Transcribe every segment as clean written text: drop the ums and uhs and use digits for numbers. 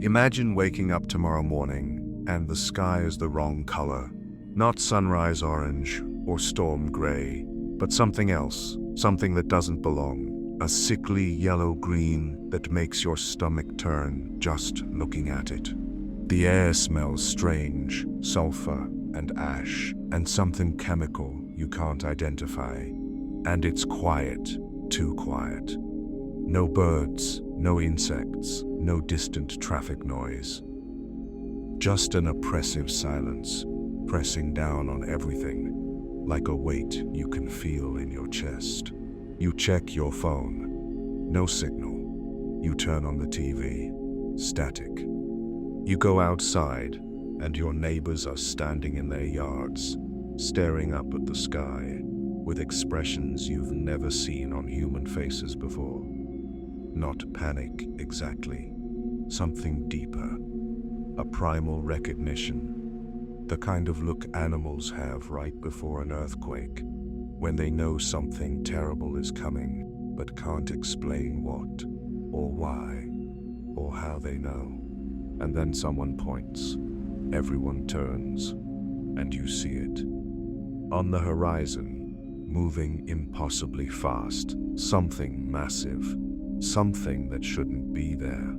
Imagine waking up tomorrow morning and the sky is the wrong color. Not sunrise orange or storm gray, but something else, something that doesn't belong. A sickly yellow-green that makes your stomach turn just looking at it. The air smells strange, sulfur and ash, and something chemical you can't identify. And it's quiet, too quiet. No birds, no insects, no distant traffic noise. Just an oppressive silence, pressing down on everything, like a weight you can feel in your chest. You check your phone. No signal. You turn on the TV. Static. You go outside, and your neighbors are standing in their yards, staring up at the sky, with expressions you've never seen on human faces before. Not panic, exactly. Something deeper. A primal recognition. The kind of look animals have right before an earthquake, when they know something terrible is coming, but can't explain what, or why, or how they know. And then someone points. Everyone turns, and you see it. On the horizon, moving impossibly fast, something massive, something that shouldn't be there,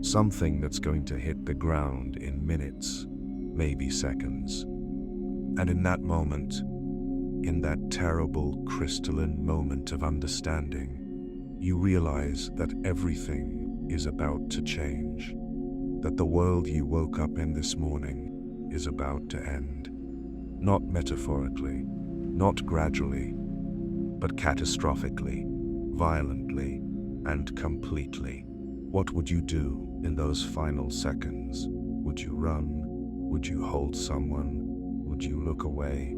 something that's going to hit the ground in minutes, maybe seconds. And in that moment, in that terrible crystalline moment of understanding, you realize that everything is about to change, that the world you woke up in this morning is about to end. Not metaphorically, not gradually, but catastrophically, violently, and completely. What would you do in those final seconds? Would you run? Would you hold someone? Would you look away?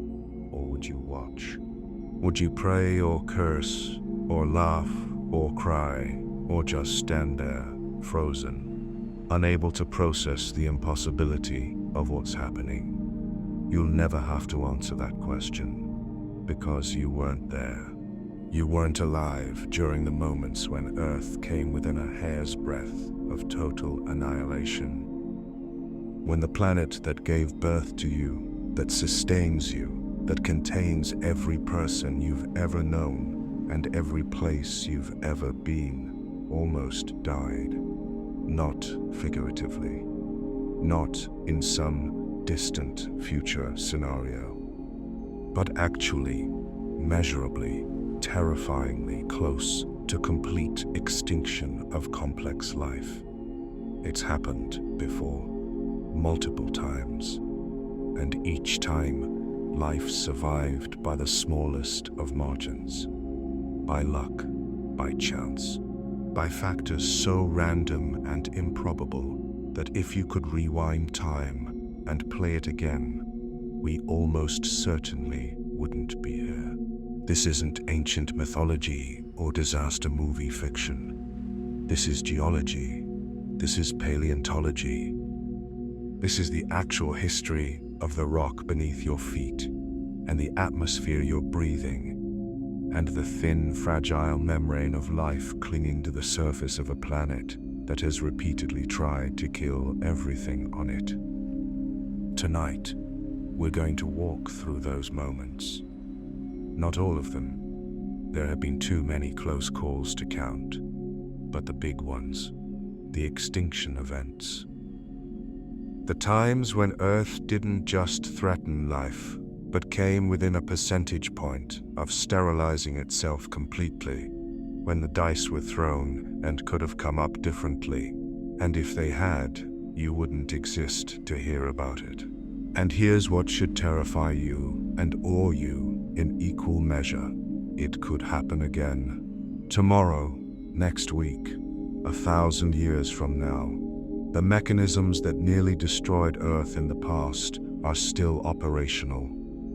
Or would you watch? Would you pray or curse, or laugh or cry, or just stand there, frozen, unable to process the impossibility of what's happening? You'll never have to answer that question, because you weren't there. You weren't alive during the moments when Earth came within a hair's breadth of total annihilation. When the planet that gave birth to you, that sustains you, that contains every person you've ever known and every place you've ever been, almost died. Not figuratively, not in some distant future scenario, but actually, measurably, terrifyingly close to complete extinction of complex life. It's happened before, multiple times, and each time life survived by the smallest of margins, by luck, by chance, by factors so random and improbable that if you could rewind time and play it again, we almost certainly wouldn't be here. This isn't ancient mythology or disaster movie fiction. This is geology. This is paleontology. This is the actual history of the rock beneath your feet and the atmosphere you're breathing and the thin, fragile membrane of life clinging to the surface of a planet that has repeatedly tried to kill everything on it. Tonight, we're going to walk through those moments. Not all of them. There have been too many close calls to count. But the big ones, the extinction events. The times when Earth didn't just threaten life, but came within a percentage point of sterilizing itself completely, when the dice were thrown and could have come up differently, and if they had, you wouldn't exist to hear about it. And here's what should terrify you and awe you in equal measure. It could happen again. Tomorrow, next week, 1,000 years from now. The mechanisms that nearly destroyed Earth in the past are still operational,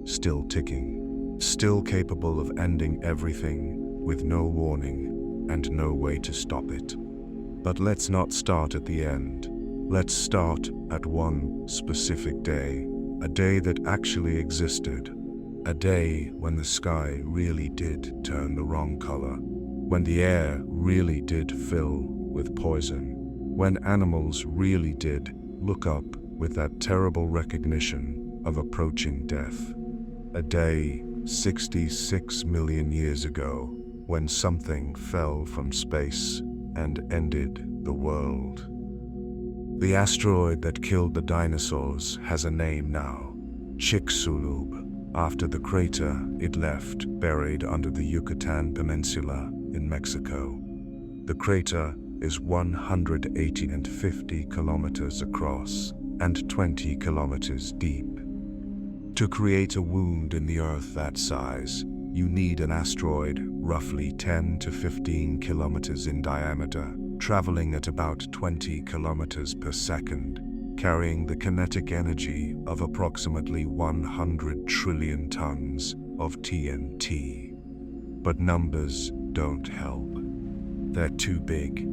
still ticking, still capable of ending everything with no warning and no way to stop it. But let's not start at the end. Let's start at one specific day, a day that actually existed. A day when the sky really did turn the wrong color, when the air really did fill with poison, when animals really did look up with that terrible recognition of approaching death. A day 66 million years ago, when something fell from space and ended the world. The asteroid that killed the dinosaurs has a name now, Chicxulub, after the crater it left buried under the Yucatan Peninsula in Mexico. The crater is 150 kilometers across and 20 kilometers deep. To create a wound in the Earth that size, you need an asteroid roughly 10 to 15 kilometers in diameter, traveling at about 20 kilometers per second, carrying the kinetic energy of approximately 100 trillion tons of TNT. But numbers don't help. They're too big.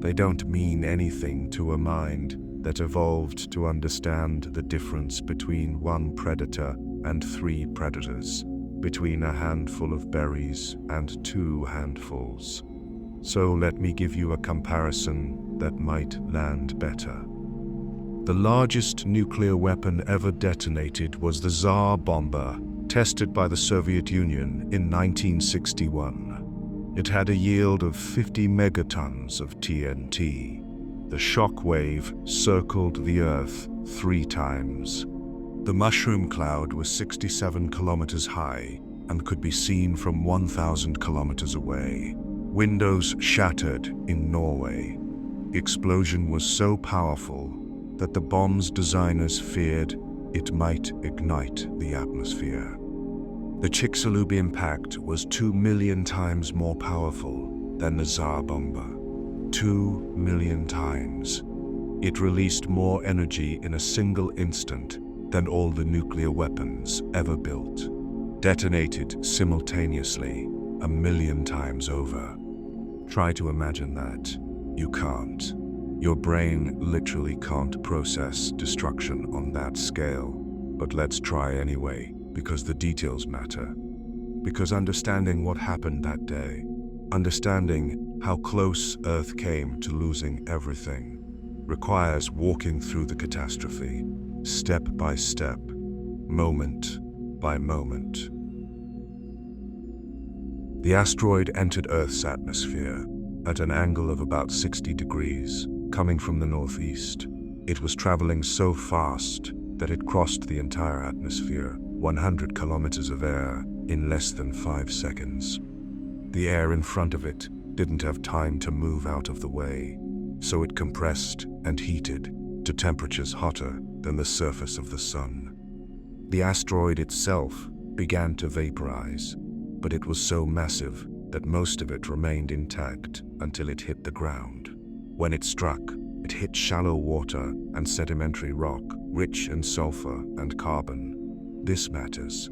They don't mean anything to a mind that evolved to understand the difference between one predator and 3 predators, between a handful of berries and 2 handfuls. So let me give you a comparison that might land better. The largest nuclear weapon ever detonated was the Tsar bomber, tested by the Soviet Union in 1961. It had a yield of 50 megatons of TNT. The shock wave circled the Earth 3 times. The mushroom cloud was 67 kilometers high and could be seen from 1,000 kilometers away. Windows shattered in Norway. The explosion was so powerful that the bomb's designers feared it might ignite the atmosphere. The Chicxulub impact was 2 million times more powerful than the Tsar bomber. 2 million times. It released more energy in a single instant than all the nuclear weapons ever built. Detonated simultaneously 1 million times over. Try to imagine that. You can't. Your brain literally can't process destruction on that scale. But let's try anyway, because the details matter. Because understanding what happened that day, understanding how close Earth came to losing everything, requires walking through the catastrophe, step by step, moment by moment. The asteroid entered Earth's atmosphere at an angle of about 60 degrees, coming from the northeast. It was traveling so fast that it crossed the entire atmosphere, 100 kilometers of air, in less than 5 seconds. The air in front of it didn't have time to move out of the way, so it compressed and heated to temperatures hotter than the surface of the sun. The asteroid itself began to vaporize, but it was so massive that most of it remained intact until it hit the ground. When it struck, it hit shallow water and sedimentary rock, rich in sulfur and carbon. This matters.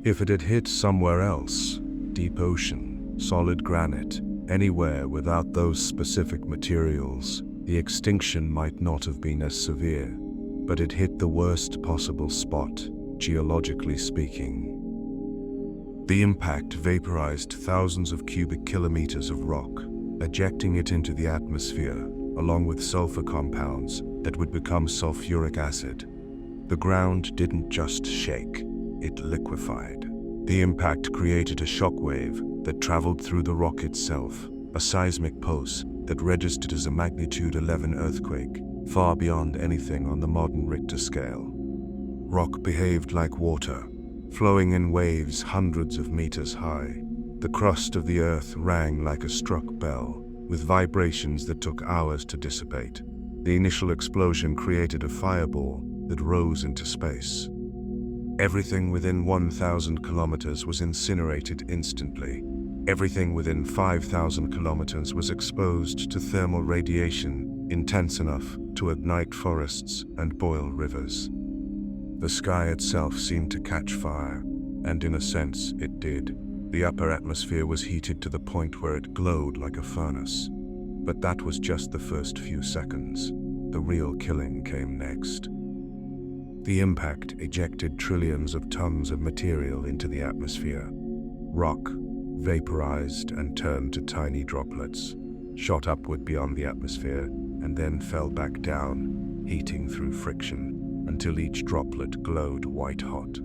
If it had hit somewhere else, deep ocean, solid granite, anywhere without those specific materials, the extinction might not have been as severe, but it hit the worst possible spot, geologically speaking. The impact vaporized thousands of cubic kilometers of rock, ejecting it into the atmosphere, along with sulfur compounds that would become sulfuric acid. The ground didn't just shake, it liquefied. The impact created a shock wave that traveled through the rock itself, a seismic pulse that registered as a magnitude 11 earthquake, far beyond anything on the modern Richter scale. Rock behaved like water, flowing in waves hundreds of meters high. The crust of the Earth rang like a struck bell, with vibrations that took hours to dissipate. The initial explosion created a fireball that rose into space. Everything within 1,000 kilometers was incinerated instantly. Everything within 5,000 kilometers was exposed to thermal radiation intense enough to ignite forests and boil rivers. The sky itself seemed to catch fire, and in a sense it did. The upper atmosphere was heated to the point where it glowed like a furnace. But that was just the first few seconds. The real killing came next. The impact ejected trillions of tons of material into the atmosphere. Rock vaporized and turned to tiny droplets, shot upward beyond the atmosphere, and then fell back down, heating through friction, until each droplet glowed white-hot.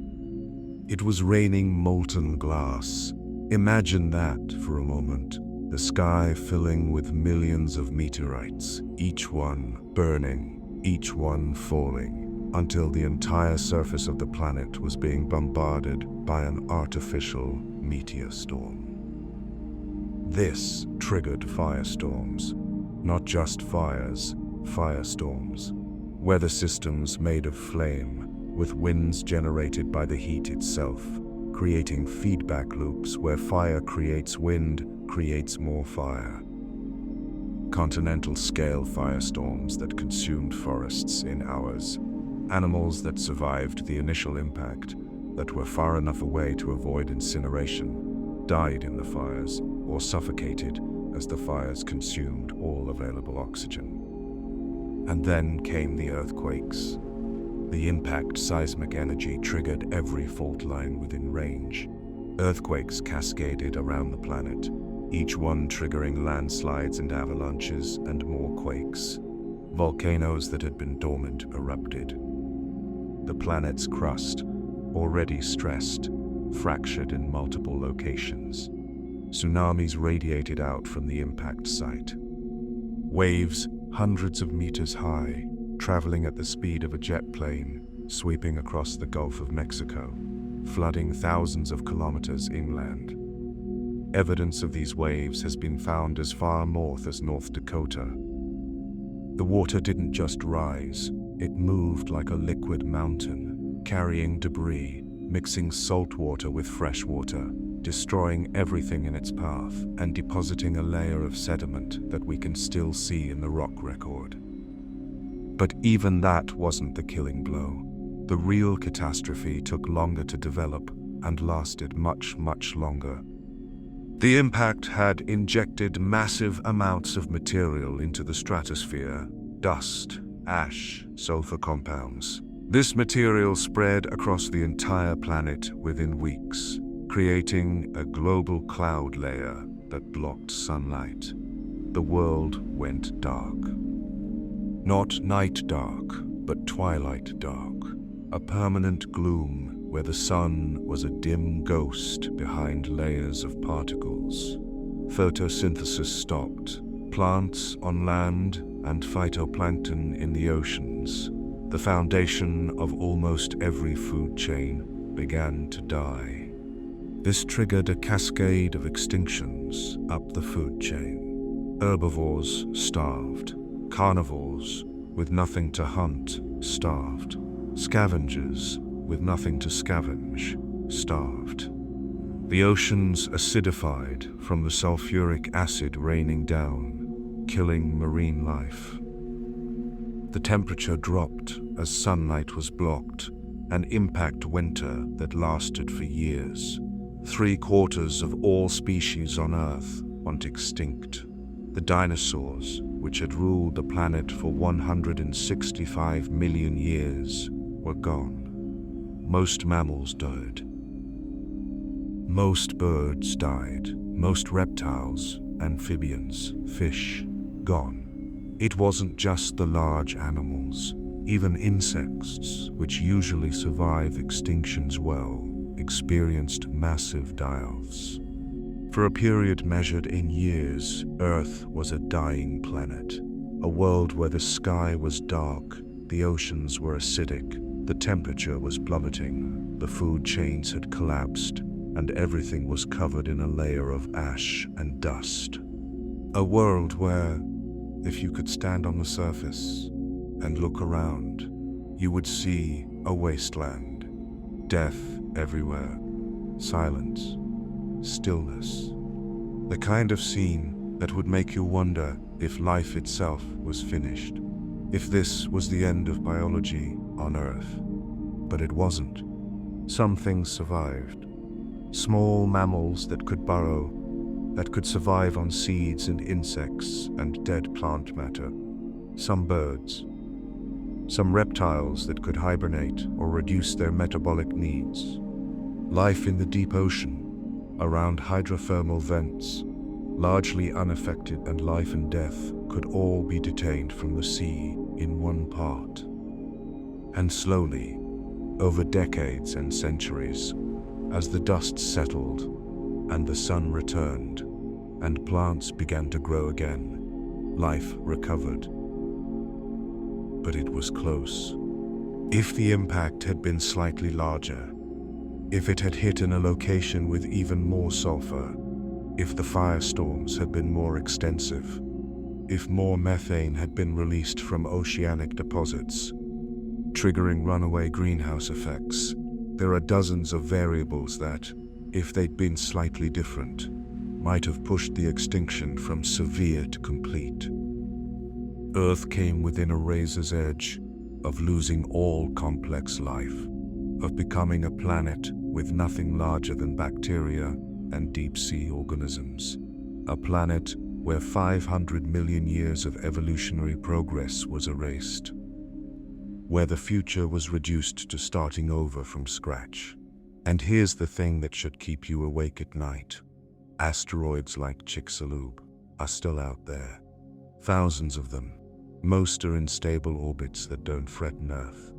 It was raining molten glass. Imagine that for a moment. The sky filling with millions of meteorites, each one burning, each one falling, until the entire surface of the planet was being bombarded by an artificial meteor storm. This triggered firestorms. Not just fires, firestorms. Weather systems made of flame, with winds generated by the heat itself, creating feedback loops where fire creates wind, creates more fire. Continental-scale firestorms that consumed forests in hours. Animals that survived the initial impact, that were far enough away to avoid incineration, died in the fires or suffocated as the fires consumed all available oxygen. And then came the earthquakes. The impact seismic energy triggered every fault line within range. Earthquakes cascaded around the planet, each one triggering landslides and avalanches and more quakes. Volcanoes that had been dormant erupted. The planet's crust, already stressed, fractured in multiple locations. Tsunamis radiated out from the impact site. Waves hundreds of meters high, traveling at the speed of a jet plane, sweeping across the Gulf of Mexico, flooding thousands of kilometers inland. Evidence of these waves has been found as far north as North Dakota. The water didn't just rise, it moved like a liquid mountain, carrying debris, mixing salt water with fresh water, destroying everything in its path and depositing a layer of sediment that we can still see in the rock record. But even that wasn't the killing blow. The real catastrophe took longer to develop and lasted much, much longer. The impact had injected massive amounts of material into the stratosphere: dust, ash, sulfur compounds. This material spread across the entire planet within weeks, creating a global cloud layer that blocked sunlight. The world went dark. Not night dark, but twilight dark. A permanent gloom where the sun was a dim ghost behind layers of particles. Photosynthesis stopped. Plants on land and phytoplankton in the oceans, the foundation of almost every food chain, began to die. This triggered a cascade of extinctions up the food chain. Herbivores starved. Carnivores, with nothing to hunt, starved. Scavengers, with nothing to scavenge, starved. The oceans acidified from the sulfuric acid raining down, killing marine life. The temperature dropped as sunlight was blocked, an impact winter that lasted for years. 3/4 of all species on Earth went extinct. The dinosaurs, which had ruled the planet for 165 million years, were gone. Most mammals died. Most birds died. Most reptiles, amphibians, fish, gone. It wasn't just the large animals. Even insects, which usually survive extinctions well, experienced massive die-offs. For a period measured in years, Earth was a dying planet. A world where the sky was dark, the oceans were acidic, the temperature was plummeting, the food chains had collapsed, and everything was covered in a layer of ash and dust. A world where, if you could stand on the surface and look around, you would see a wasteland. Death everywhere. Silence. Stillness. The kind of scene that would make you wonder if life itself was finished. If this was the end of biology on Earth. But it wasn't. Some things survived. Small mammals that could burrow, that could survive on seeds and insects and dead plant matter. Some birds. Some reptiles that could hibernate or reduce their metabolic needs. Life in the deep ocean, around hydrothermal vents. largely unaffected, and life and death could all be detained from the sea in one part. And slowly, over decades and centuries, as the dust settled and the sun returned and plants began to grow again, life recovered. But it was close. If the impact had been slightly larger, if it had hit in a location with even more sulfur, if the firestorms had been more extensive, if more methane had been released from oceanic deposits, triggering runaway greenhouse effects, there are dozens of variables that, if they'd been slightly different, might have pushed the extinction from severe to complete. Earth came within a razor's edge of losing all complex life, of becoming a planet with nothing larger than bacteria and deep-sea organisms. A planet where 500 million years of evolutionary progress was erased. Where the future was reduced to starting over from scratch. And here's the thing that should keep you awake at night. Asteroids like Chicxulub are still out there. Thousands of them. Most are in stable orbits that don't threaten Earth.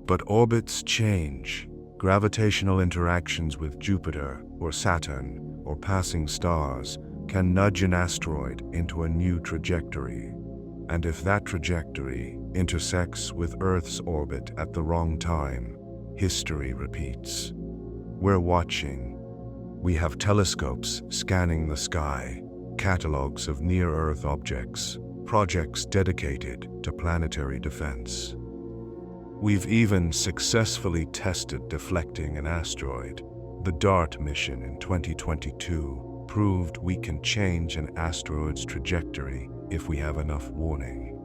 But orbits change. Gravitational interactions with Jupiter or Saturn or passing stars can nudge an asteroid into a new trajectory. And if that trajectory intersects with Earth's orbit at the wrong time, history repeats. We're watching. We have telescopes scanning the sky, catalogs of near-Earth objects, projects dedicated to planetary defense. We've even successfully tested deflecting an asteroid. The DART mission in 2022 proved we can change an asteroid's trajectory if we have enough warning.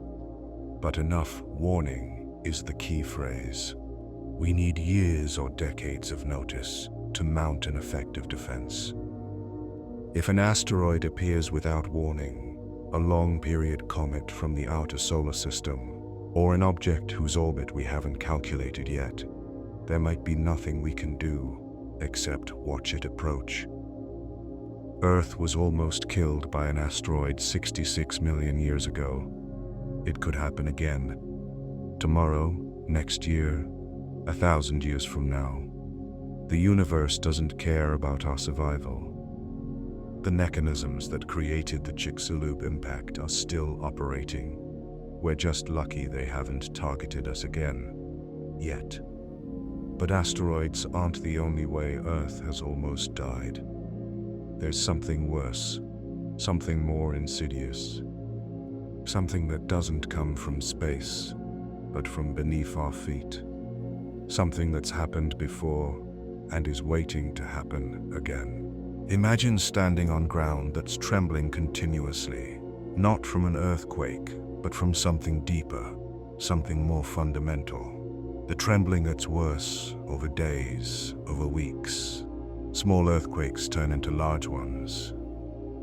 But enough warning is the key phrase. We need years or decades of notice to mount an effective defense. If an asteroid appears without warning, a long-period comet from the outer solar system, or an object whose orbit we haven't calculated yet, there might be nothing we can do except watch it approach. Earth was almost killed by an asteroid 66 million years ago. It could happen again. Tomorrow, next year, 1,000 years from now. The universe doesn't care about our survival. The mechanisms that created the Chicxulub impact are still operating. We're just lucky they haven't targeted us again. Yet. But asteroids aren't the only way Earth has almost died. There's something worse, something more insidious. Something that doesn't come from space, but from beneath our feet. Something that's happened before and is waiting to happen again. Imagine standing on ground that's trembling continuously, not from an earthquake, but from something deeper, something more fundamental. The trembling that's worse over days, over weeks. Small earthquakes turn into large ones.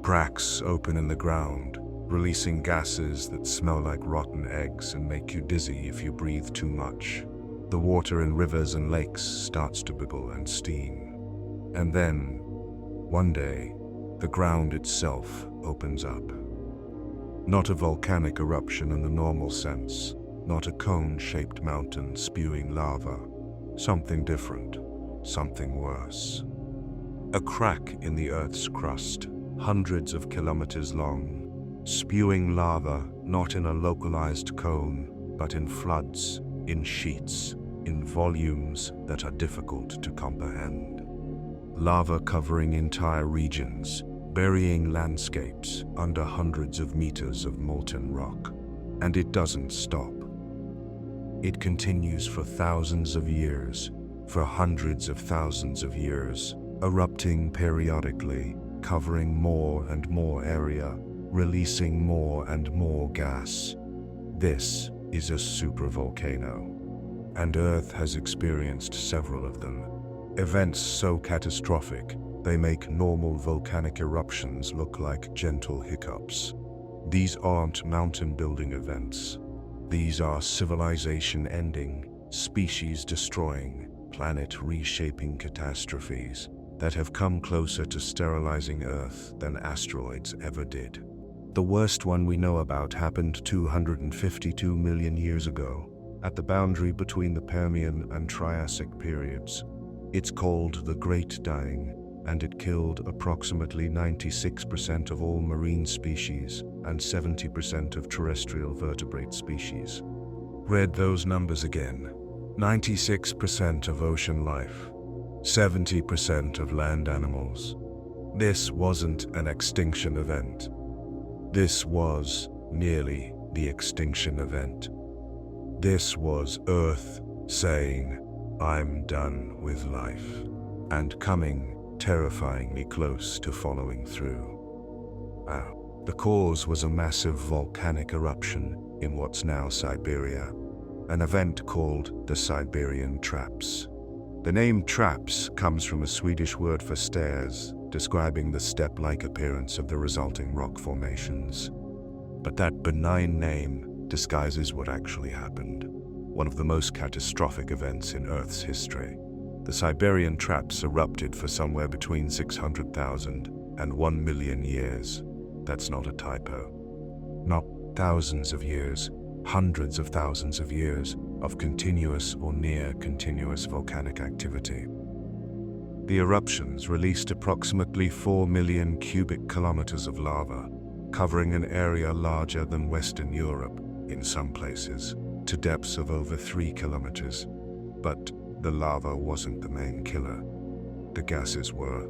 Cracks open in the ground, releasing gases that smell like rotten eggs and make you dizzy if you breathe too much. The water in rivers and lakes starts to bubble and steam. And then, one day, the ground itself opens up. Not a volcanic eruption in the normal sense, not a cone-shaped mountain spewing lava. Something different, something worse. A crack in the Earth's crust, hundreds of kilometers long, spewing lava not in a localized cone, but in floods, in sheets, in volumes that are difficult to comprehend. Lava covering entire regions, burying landscapes under hundreds of meters of molten rock. And it doesn't stop. It continues for thousands of years, for hundreds of thousands of years, erupting periodically, covering more and more area, releasing more and more gas. This is a supervolcano. And Earth has experienced several of them. Events so catastrophic, they make normal volcanic eruptions look like gentle hiccups. These aren't mountain-building events. These are civilization-ending, species-destroying, planet-reshaping catastrophes. that have come closer to sterilizing Earth than asteroids ever did. The worst one we know about happened 252 million years ago, at the boundary between the Permian and Triassic periods. It's called the Great Dying, and it killed approximately 96% of all marine species and 70% of terrestrial vertebrate species. Read those numbers again. 96% of ocean life, 70% of land animals. This wasn't an extinction event. This was nearly the extinction event. This was Earth saying, "I'm done with life," and coming terrifyingly close to following through. The cause was a massive volcanic eruption in what's now Siberia, an event called the Siberian Traps. The name traps comes from a Swedish word for stairs, describing the step-like appearance of the resulting rock formations. But that benign name disguises what actually happened, one of the most catastrophic events in Earth's history. The Siberian Traps erupted for somewhere between 600,000 and 1 million years. That's not a typo. Not thousands of years, hundreds of thousands of years of continuous or near-continuous volcanic activity. The eruptions released approximately 4 million cubic kilometers of lava, covering an area larger than Western Europe in some places, to depths of over 3 kilometers. But the lava wasn't the main killer. The gases were.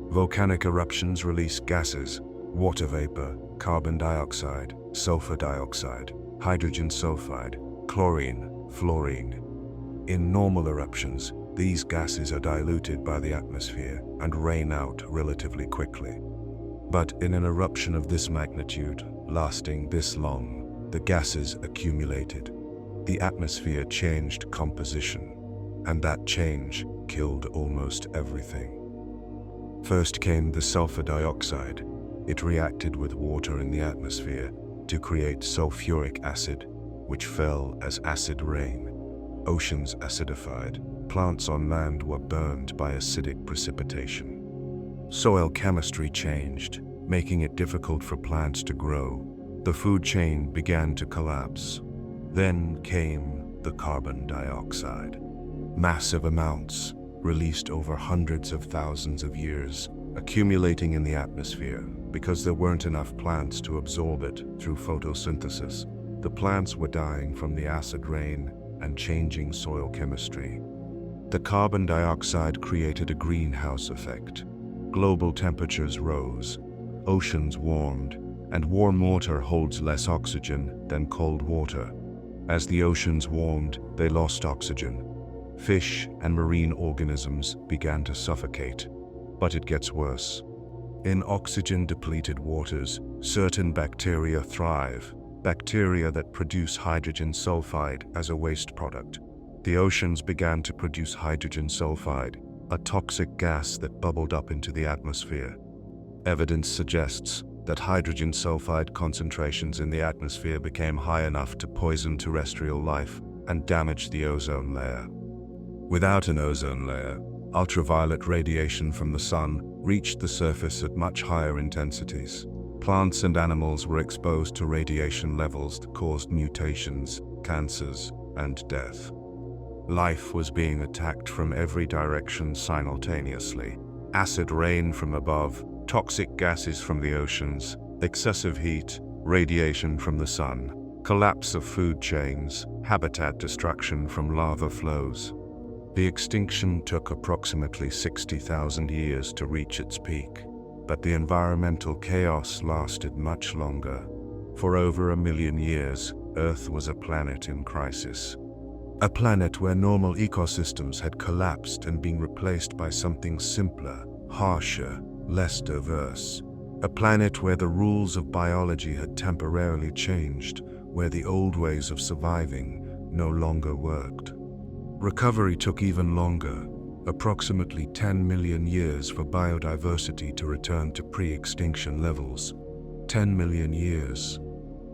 Volcanic eruptions release gases: water vapor, carbon dioxide, sulfur dioxide, hydrogen sulfide, chlorine, fluorine. In normal eruptions, these gases are diluted by the atmosphere and rain out relatively quickly. But in an eruption of this magnitude, lasting this long, the gases accumulated. The atmosphere changed composition, and that change killed almost everything. First came the sulfur dioxide. It reacted with water in the atmosphere to create sulfuric acid, which fell as acid rain. Oceans acidified. Plants on land were burned by acidic precipitation. Soil chemistry changed, making it difficult for plants to grow. The food chain began to collapse. Then came the carbon dioxide. Massive amounts, released over hundreds of thousands of years, accumulating in the atmosphere because there weren't enough plants to absorb it through photosynthesis. The plants were dying from the acid rain and changing soil chemistry. The carbon dioxide created a greenhouse effect. Global temperatures rose, oceans warmed, and warm water holds less oxygen than cold water. As the oceans warmed, they lost oxygen. Fish and marine organisms began to suffocate. But it gets worse. In oxygen-depleted waters, certain bacteria thrive, bacteria that produce hydrogen sulfide as a waste product. The oceans began to produce hydrogen sulfide, a toxic gas that bubbled up into the atmosphere. Evidence suggests that hydrogen sulfide concentrations in the atmosphere became high enough to poison terrestrial life and damage the ozone layer. Without an ozone layer, ultraviolet radiation from the sun reached the surface at much higher intensities. Plants and animals were exposed to radiation levels that caused mutations, cancers, and death. Life was being attacked from every direction simultaneously. Acid rain from above, toxic gases from the oceans, excessive heat, radiation from the sun, collapse of food chains, habitat destruction from lava flows. The extinction took approximately 60,000 years to reach its peak, but the environmental chaos lasted much longer. For over 1 million years, Earth was a planet in crisis. A planet where normal ecosystems had collapsed and been replaced by something simpler, harsher, less diverse. A planet where the rules of biology had temporarily changed, where the old ways of surviving no longer worked. Recovery took even longer, approximately 10 million years for biodiversity to return to pre-extinction levels. 10 million years.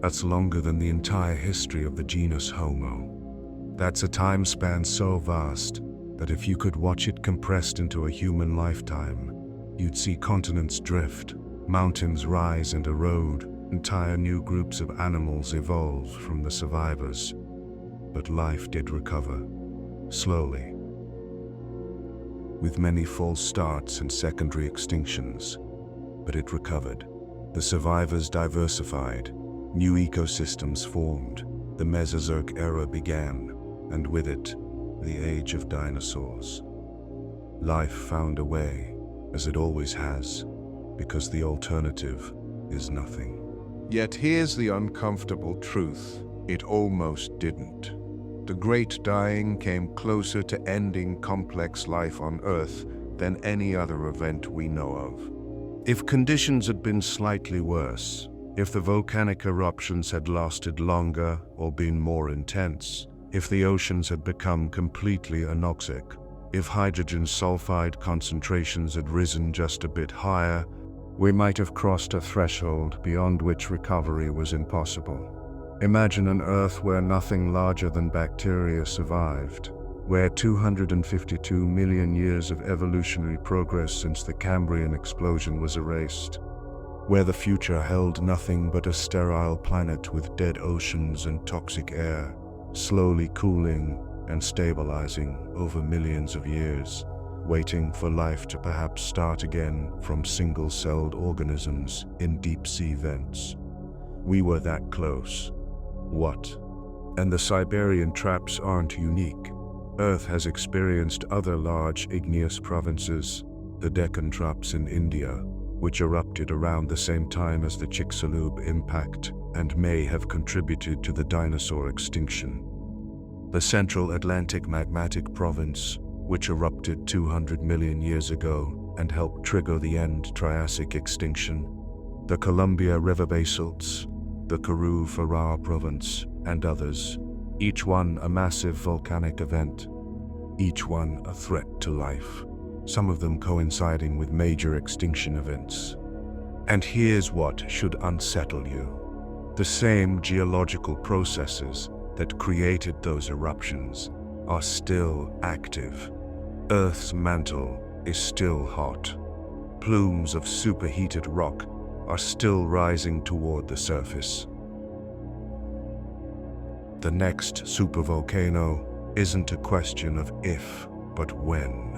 That's longer than the entire history of the genus Homo. That's a time span so vast, that if you could watch it compressed into a human lifetime, you'd see continents drift, mountains rise and erode, entire new groups of animals evolve from the survivors. But life did recover, slowly, with many false starts and secondary extinctions. But it recovered. The survivors diversified, new ecosystems formed, the Mesozoic era began, and with it, the age of dinosaurs. Life found a way, as it always has, because the alternative is nothing. Yet here's the uncomfortable truth: it almost didn't. The Great Dying came closer to ending complex life on Earth than any other event we know of. If conditions had been slightly worse, if the volcanic eruptions had lasted longer or been more intense, if the oceans had become completely anoxic, if hydrogen sulfide concentrations had risen just a bit higher, we might have crossed a threshold beyond which recovery was impossible. Imagine an Earth where nothing larger than bacteria survived, where 252 million years of evolutionary progress since the Cambrian explosion was erased, where the future held nothing but a sterile planet with dead oceans and toxic air, slowly cooling and stabilizing over millions of years, waiting for life to perhaps start again from single-celled organisms in deep-sea vents. We were that close. What? And the Siberian traps aren't unique. Earth has experienced other large igneous provinces, the Deccan traps in India, which erupted around the same time as the Chicxulub impact and may have contributed to the dinosaur extinction. The Central Atlantic magmatic province, which erupted 200 million years ago and helped trigger the end Triassic extinction. The Columbia River basalts, the Karoo-Farah province, and others, each one a massive volcanic event, each one a threat to life, some of them coinciding with major extinction events. And here's what should unsettle you. The same geological processes that created those eruptions are still active. Earth's mantle is still hot. Plumes of superheated rock are still rising toward the surface. The next supervolcano isn't a question of if, but when.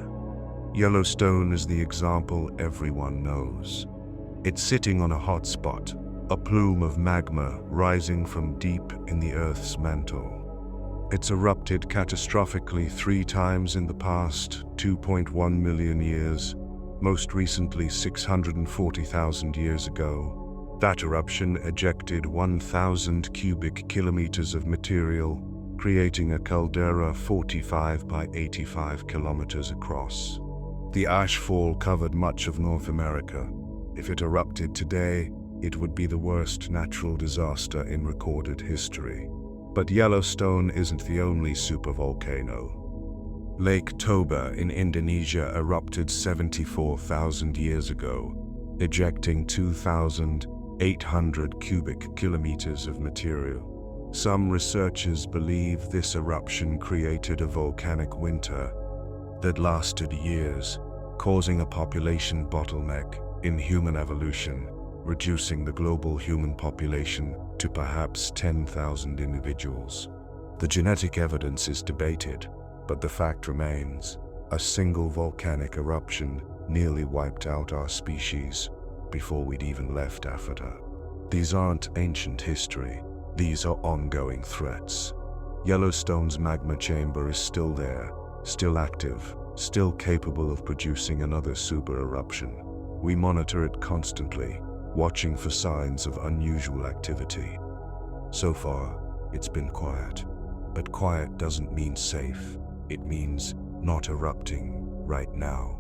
Yellowstone is the example everyone knows. It's sitting on a hot spot, a plume of magma rising from deep in the Earth's mantle. It's erupted catastrophically 3 times in the past 2.1 million years, most recently 640,000 years ago. That eruption ejected 1,000 cubic kilometers of material, creating a caldera 45 by 85 kilometers across. The ashfall covered much of North America. If it erupted today, it would be the worst natural disaster in recorded history. But Yellowstone isn't the only supervolcano. Lake Toba in Indonesia erupted 74,000 years ago, ejecting 2,800 cubic kilometers of material. Some researchers believe this eruption created a volcanic winter that lasted years, causing a population bottleneck in human evolution, reducing the global human population to perhaps 10,000 individuals. The genetic evidence is debated, but the fact remains, a single volcanic eruption nearly wiped out our species before we'd even left Africa. These aren't ancient history, these are ongoing threats. Yellowstone's magma chamber is still there, still active, still capable of producing another super eruption. We monitor it constantly, watching for signs of unusual activity. So far, it's been quiet. But quiet doesn't mean safe. It means not erupting right now.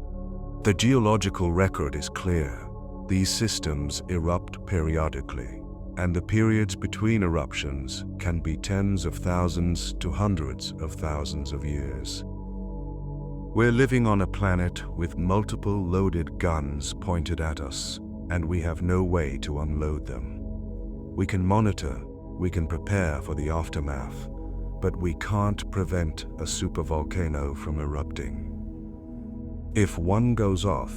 The geological record is clear. These systems erupt periodically, and the periods between eruptions can be tens of thousands to hundreds of thousands of years. We're living on a planet with multiple loaded guns pointed at us, and we have no way to unload them. We can monitor, we can prepare for the aftermath, but we can't prevent a supervolcano from erupting. If one goes off,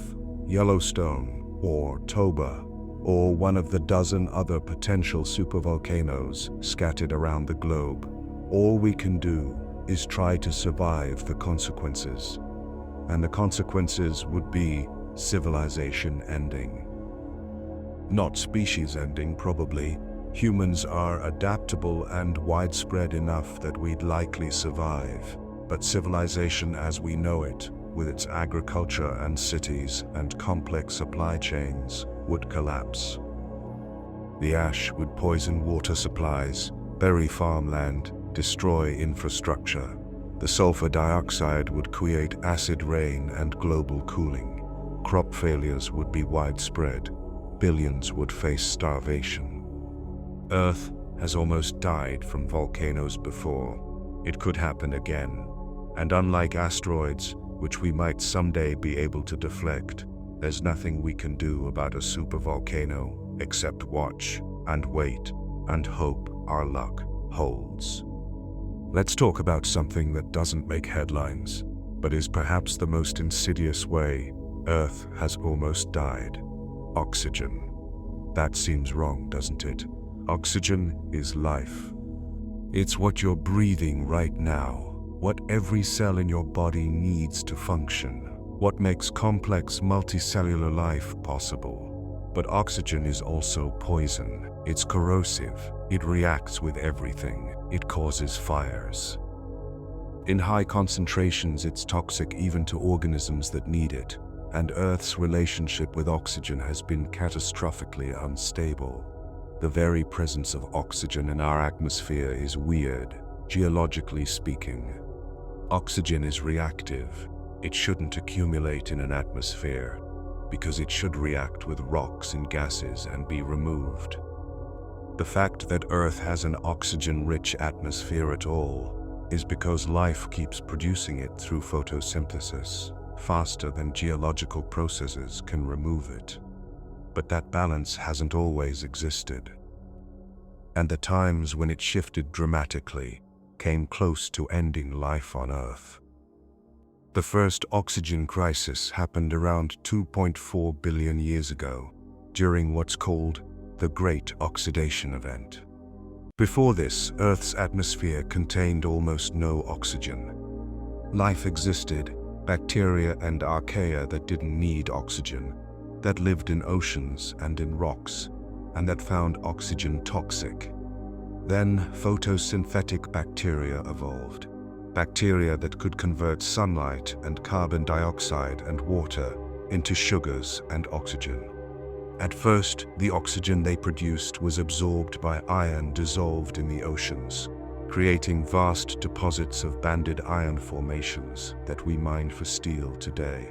Yellowstone or Toba, or one of the dozen other potential supervolcanoes scattered around the globe, all we can do is try to survive the consequences. And the consequences would be civilization ending. Not species ending, probably. Humans are adaptable and widespread enough that we'd likely survive. But civilization as we know it, with its agriculture and cities and complex supply chains, would collapse. The ash would poison water supplies, bury farmland, destroy infrastructure. The sulfur dioxide would create acid rain and global cooling. Crop failures would be widespread. Billions would face starvation. Earth has almost died from volcanoes before. It could happen again. And unlike asteroids, which we might someday be able to deflect, there's nothing we can do about a supervolcano except watch and wait and hope our luck holds. Let's talk about something that doesn't make headlines, but is perhaps the most insidious way Earth has almost died. Oxygen. That seems wrong, doesn't it? Oxygen is life. It's what you're breathing right now, what every cell in your body needs to function, what makes complex multicellular life possible. But oxygen is also poison. It's corrosive. It reacts with everything. It causes fires. In high concentrations, it's toxic even to organisms that need it. And Earth's relationship with oxygen has been catastrophically unstable. The very presence of oxygen in our atmosphere is weird, geologically speaking. Oxygen is reactive. It shouldn't accumulate in an atmosphere, because it should react with rocks and gases and be removed. The fact that Earth has an oxygen-rich atmosphere at all is because life keeps producing it through photosynthesis, faster than geological processes can remove it. But that balance hasn't always existed. And the times when it shifted dramatically came close to ending life on Earth. The first oxygen crisis happened around 2.4 billion years ago, during what's called the Great Oxidation Event. Before this, Earth's atmosphere contained almost no oxygen. Life existed, bacteria and archaea that didn't need oxygen, that lived in oceans and in rocks, and that found oxygen toxic. Then photosynthetic bacteria evolved. Bacteria that could convert sunlight and carbon dioxide and water into sugars and oxygen. At first, the oxygen they produced was absorbed by iron dissolved in the oceans, creating vast deposits of banded iron formations that we mine for steel today.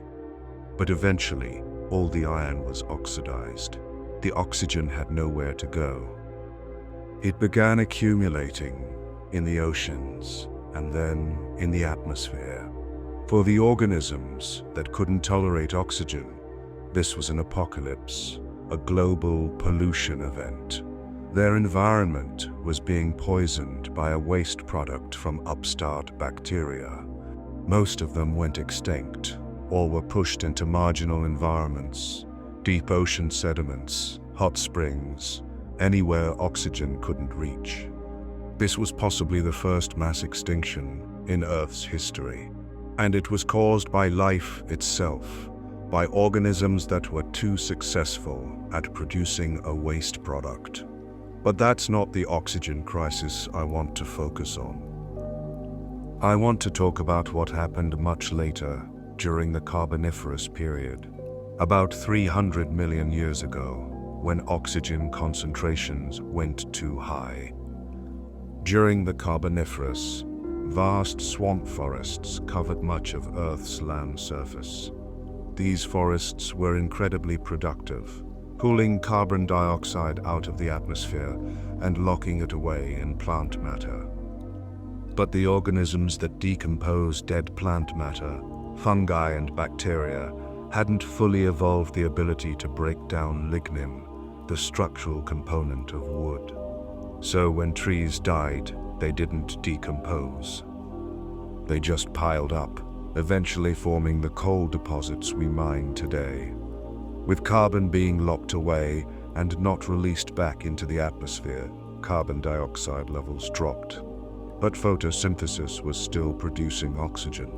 But eventually, all the iron was oxidized. The oxygen had nowhere to go. It began accumulating in the oceans and then in the atmosphere. For the organisms that couldn't tolerate oxygen, this was an apocalypse, a global pollution event. Their environment was being poisoned by a waste product from upstart bacteria. Most of them went extinct, or were pushed into marginal environments, deep ocean sediments, hot springs, anywhere oxygen couldn't reach. This was possibly the first mass extinction in Earth's history, and it was caused by life itself, by organisms that were too successful at producing a waste product. But that's not the oxygen crisis I want to focus on. I want to talk about what happened much later, during the Carboniferous period, about 300 million years ago, when oxygen concentrations went too high. During the Carboniferous, vast swamp forests covered much of Earth's land surface. These forests were incredibly productive, pulling carbon dioxide out of the atmosphere and locking it away in plant matter. But the organisms that decompose dead plant matter, fungi and bacteria, hadn't fully evolved the ability to break down lignin, the structural component of wood. So when trees died, They didn't decompose. They just piled up, eventually forming the coal deposits we mine today. With carbon being locked away and not released back into the atmosphere, carbon dioxide levels dropped. But photosynthesis was still producing oxygen.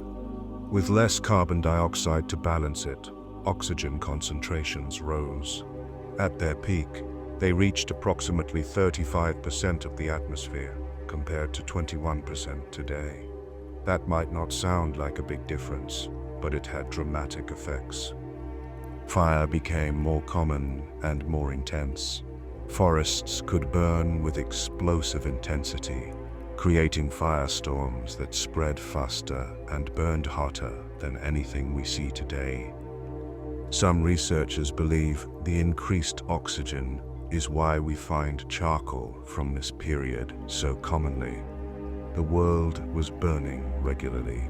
With less carbon dioxide to balance it, oxygen concentrations rose. At their peak, they reached approximately 35% of the atmosphere, compared to 21% today. That might not sound like a big difference, but it had dramatic effects. Fire became more common and more intense. Forests could burn with explosive intensity, creating firestorms that spread faster and burned hotter than anything we see today. Some researchers believe the increased oxygen is why we find charcoal from this period so commonly. The world was burning regularly.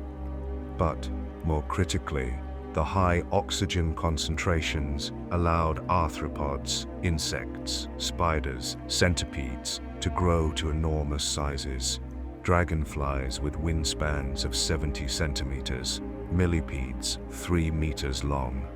But, more critically, the high oxygen concentrations allowed arthropods, insects, spiders, centipedes to grow to enormous sizes. Dragonflies with wingspans of 70 centimeters, millipedes 3 meters long.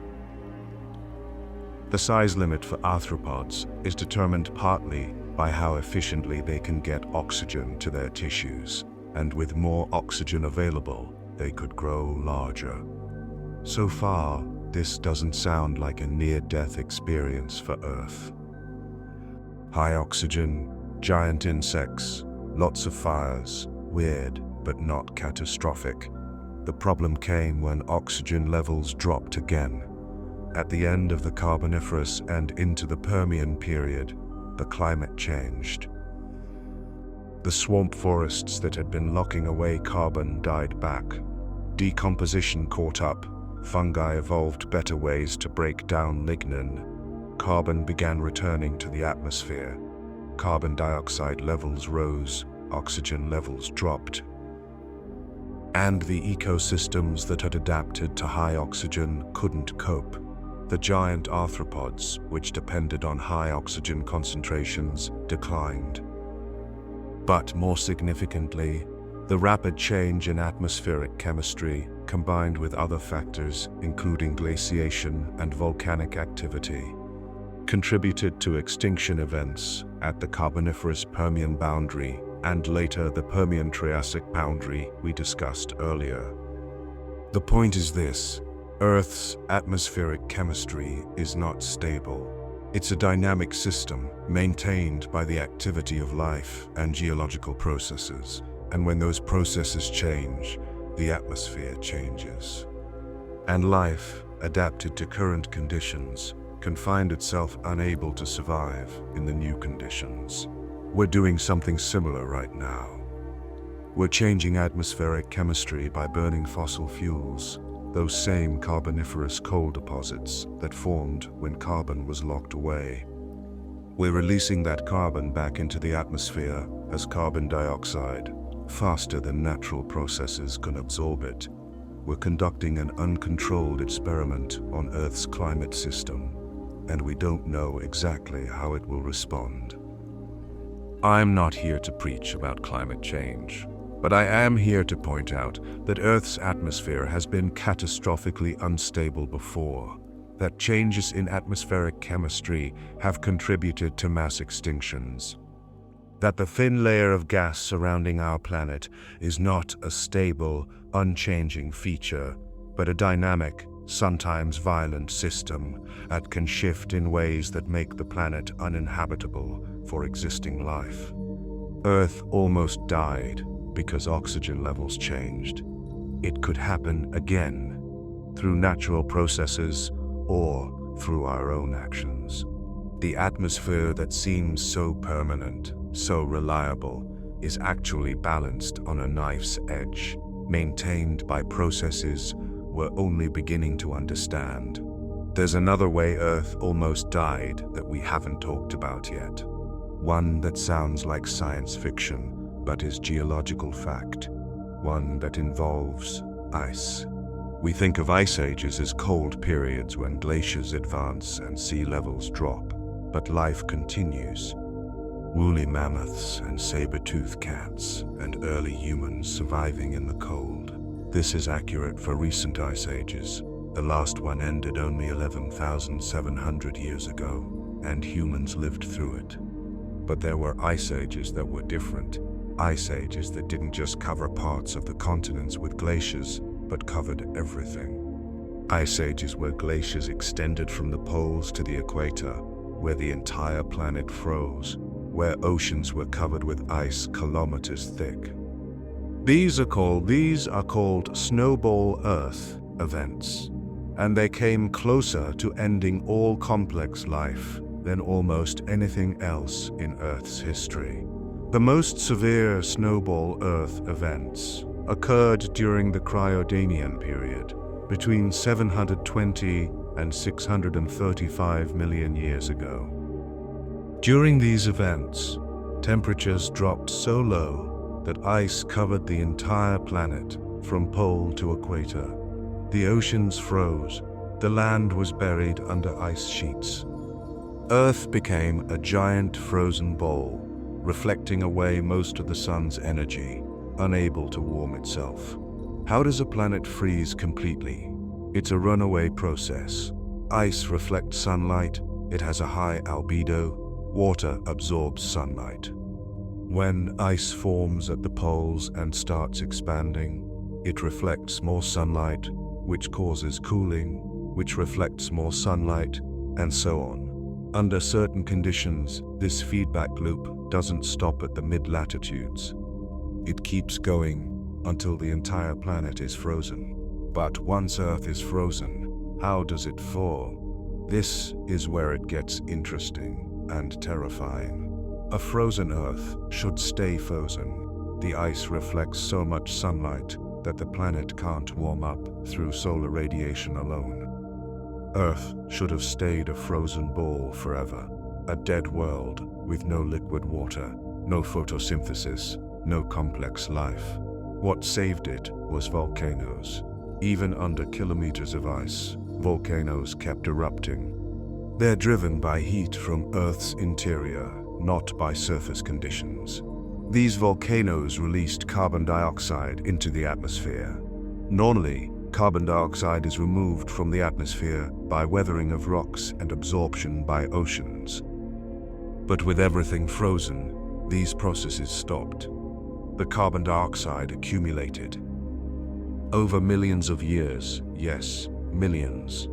The size limit for arthropods is determined partly by how efficiently they can get oxygen to their tissues, and with more oxygen available, they could grow larger. So far, this doesn't sound like a near-death experience for Earth. High oxygen, giant insects, lots of fires, weird but not catastrophic. The problem came when oxygen levels dropped again. At the end of the Carboniferous and into the Permian period, the climate changed. The swamp forests that had been locking away carbon died back. Decomposition caught up. Fungi evolved better ways to break down lignin. Carbon began returning to the atmosphere. Carbon dioxide levels rose, oxygen levels dropped. And the ecosystems that had adapted to high oxygen couldn't cope. The giant arthropods, which depended on high oxygen concentrations, declined. But more significantly, the rapid change in atmospheric chemistry, combined with other factors, including glaciation and volcanic activity, contributed to extinction events at the Carboniferous Permian boundary and later the Permian-Triassic boundary we discussed earlier. The point is this: Earth's atmospheric chemistry is not stable. It's a dynamic system maintained by the activity of life and geological processes. And when those processes change, the atmosphere changes. And life, adapted to current conditions, can find itself unable to survive in the new conditions. We're doing something similar right now. We're changing atmospheric chemistry by burning fossil fuels, those same Carboniferous coal deposits that formed when carbon was locked away. We're releasing that carbon back into the atmosphere as carbon dioxide, faster than natural processes can absorb it. We're conducting an uncontrolled experiment on Earth's climate system, and we don't know exactly how it will respond. I'm not here to preach about climate change, but I am here to point out that Earth's atmosphere has been catastrophically unstable before, that changes in atmospheric chemistry have contributed to mass extinctions, that the thin layer of gas surrounding our planet is not a stable, unchanging feature, but a dynamic, sometimes violent system that can shift in ways that make the planet uninhabitable for existing life. Earth almost died because oxygen levels changed. It could happen again, through natural processes or through our own actions. The atmosphere that seems so permanent, so reliable, is actually balanced on a knife's edge, maintained by processes we're only beginning to understand. There's another way Earth almost died that we haven't talked about yet. One that sounds like science fiction, but is geological fact. One that involves ice. We think of ice ages as cold periods when glaciers advance and sea levels drop, but life continues. woolly mammoths and saber-toothed cats, and early humans surviving in the cold. This is accurate for recent ice ages. The last one ended only 11,700 years ago, and humans lived through it. But there were ice ages that were different. Ice ages that didn't just cover parts of the continents with glaciers, but covered everything. Ice ages where glaciers extended from the poles to the equator, where the entire planet froze, where oceans were covered with ice kilometers thick. These are called snowball Earth events, and they came closer to ending all complex life than almost anything else in Earth's history. The most severe snowball Earth events occurred during the Cryogenian period, between 720 and 635 million years ago. During these events, temperatures dropped so low that ice covered the entire planet from pole to equator. The oceans froze, the land was buried under ice sheets. Earth became a giant frozen bowl, reflecting away most of the sun's energy, unable to warm itself. How does a planet freeze completely? It's a runaway process. Ice reflects sunlight, it has a high albedo, water absorbs sunlight. When ice forms at the poles and starts expanding, it reflects more sunlight, which causes cooling, which reflects more sunlight, and so on. Under certain conditions, this feedback loop doesn't stop at the mid-latitudes. It keeps going until the entire planet is frozen. But once Earth is frozen, how does it fall? This is where it gets interesting and terrifying. A frozen Earth should stay frozen. The ice reflects so much sunlight that the planet can't warm up through solar radiation alone. Earth should have stayed a frozen ball forever, a dead world with no liquid water, no photosynthesis, no complex life. What saved it was volcanoes. Even under kilometers of ice, volcanoes kept erupting. They're driven by heat from Earth's interior, not by surface conditions. These volcanoes released carbon dioxide into the atmosphere. Normally, carbon dioxide is removed from the atmosphere by weathering of rocks and absorption by oceans. But with everything frozen, these processes stopped. The carbon dioxide accumulated. Over millions of years, yes, millions,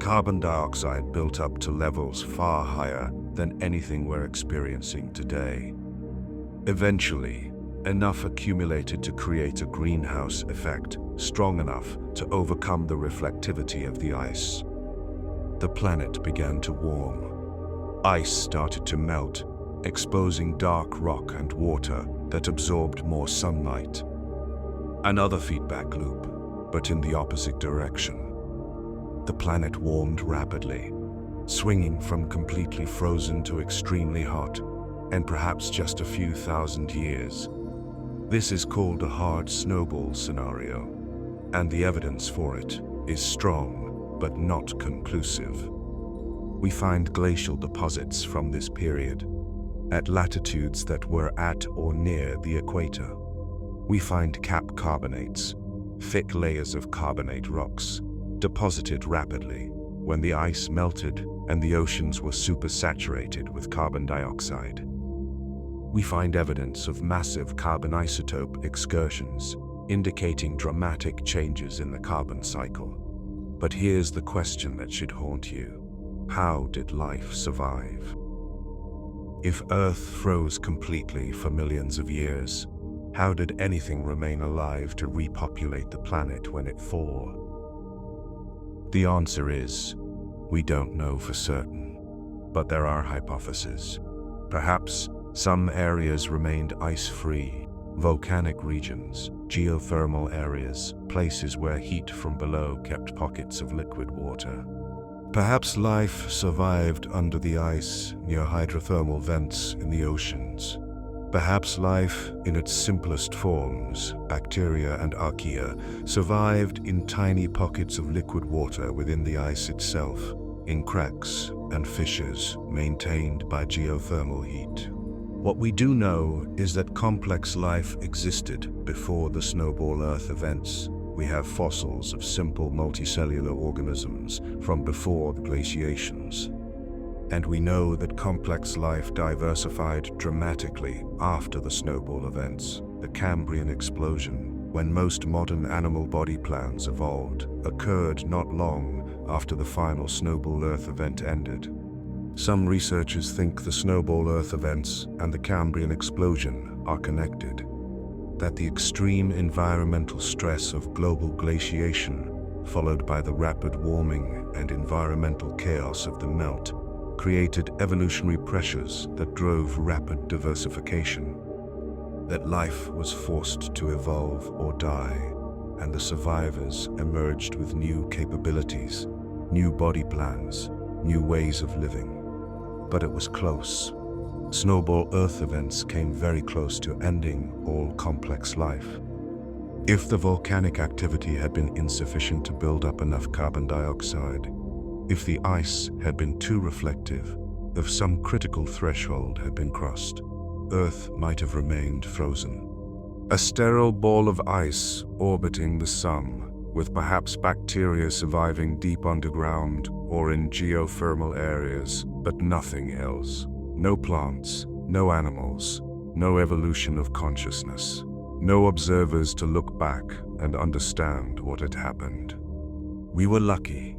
carbon dioxide built up to levels far higher than anything we're experiencing today. Eventually, enough accumulated to create a greenhouse effect strong enough to overcome the reflectivity of the ice. The planet began to warm. Ice started to melt, exposing dark rock and water that absorbed more sunlight. Another feedback loop, but in the opposite direction. The planet warmed rapidly, swinging from completely frozen to extremely hot, and perhaps just a few thousand years. This is called a hard snowball scenario, and the evidence for it is strong, but not conclusive. We find glacial deposits from this period, at latitudes that were at or near the equator. We find cap carbonates, thick layers of carbonate rocks, deposited rapidly when the ice melted and the oceans were supersaturated with carbon dioxide. We find evidence of massive carbon isotope excursions, indicating dramatic changes in the carbon cycle. But here's the question that should haunt you. How did life survive? If Earth froze completely for millions of years, how did anything remain alive to repopulate the planet when it thawed? The answer is, we don't know for certain, but there are hypotheses. Perhaps some areas remained ice-free, volcanic regions, geothermal areas, places where heat from below kept pockets of liquid water. Perhaps life survived under the ice near hydrothermal vents in the oceans. Perhaps life in its simplest forms, bacteria and archaea, survived in tiny pockets of liquid water within the ice itself, in cracks and fissures maintained by geothermal heat. What we do know is that complex life existed before the snowball Earth events. We have fossils of simple multicellular organisms from before the glaciations. And we know that complex life diversified dramatically after the snowball events. The Cambrian explosion, when most modern animal body plans evolved, occurred not long after the final snowball Earth event ended. Some researchers think the snowball Earth events and the Cambrian explosion are connected, that the extreme environmental stress of global glaciation, followed by the rapid warming and environmental chaos of the melt, created evolutionary pressures that drove rapid diversification, that life was forced to evolve or die, and the survivors emerged with new capabilities, new body plans, new ways of living. But it was close. Snowball Earth events came very close to ending all complex life. If the volcanic activity had been insufficient to build up enough carbon dioxide, if the ice had been too reflective, if some critical threshold had been crossed, Earth might have remained frozen. A sterile ball of ice orbiting the sun, with perhaps bacteria surviving deep underground or in geothermal areas, but nothing else. No plants, no animals, no evolution of consciousness, no observers to look back and understand what had happened. We were lucky.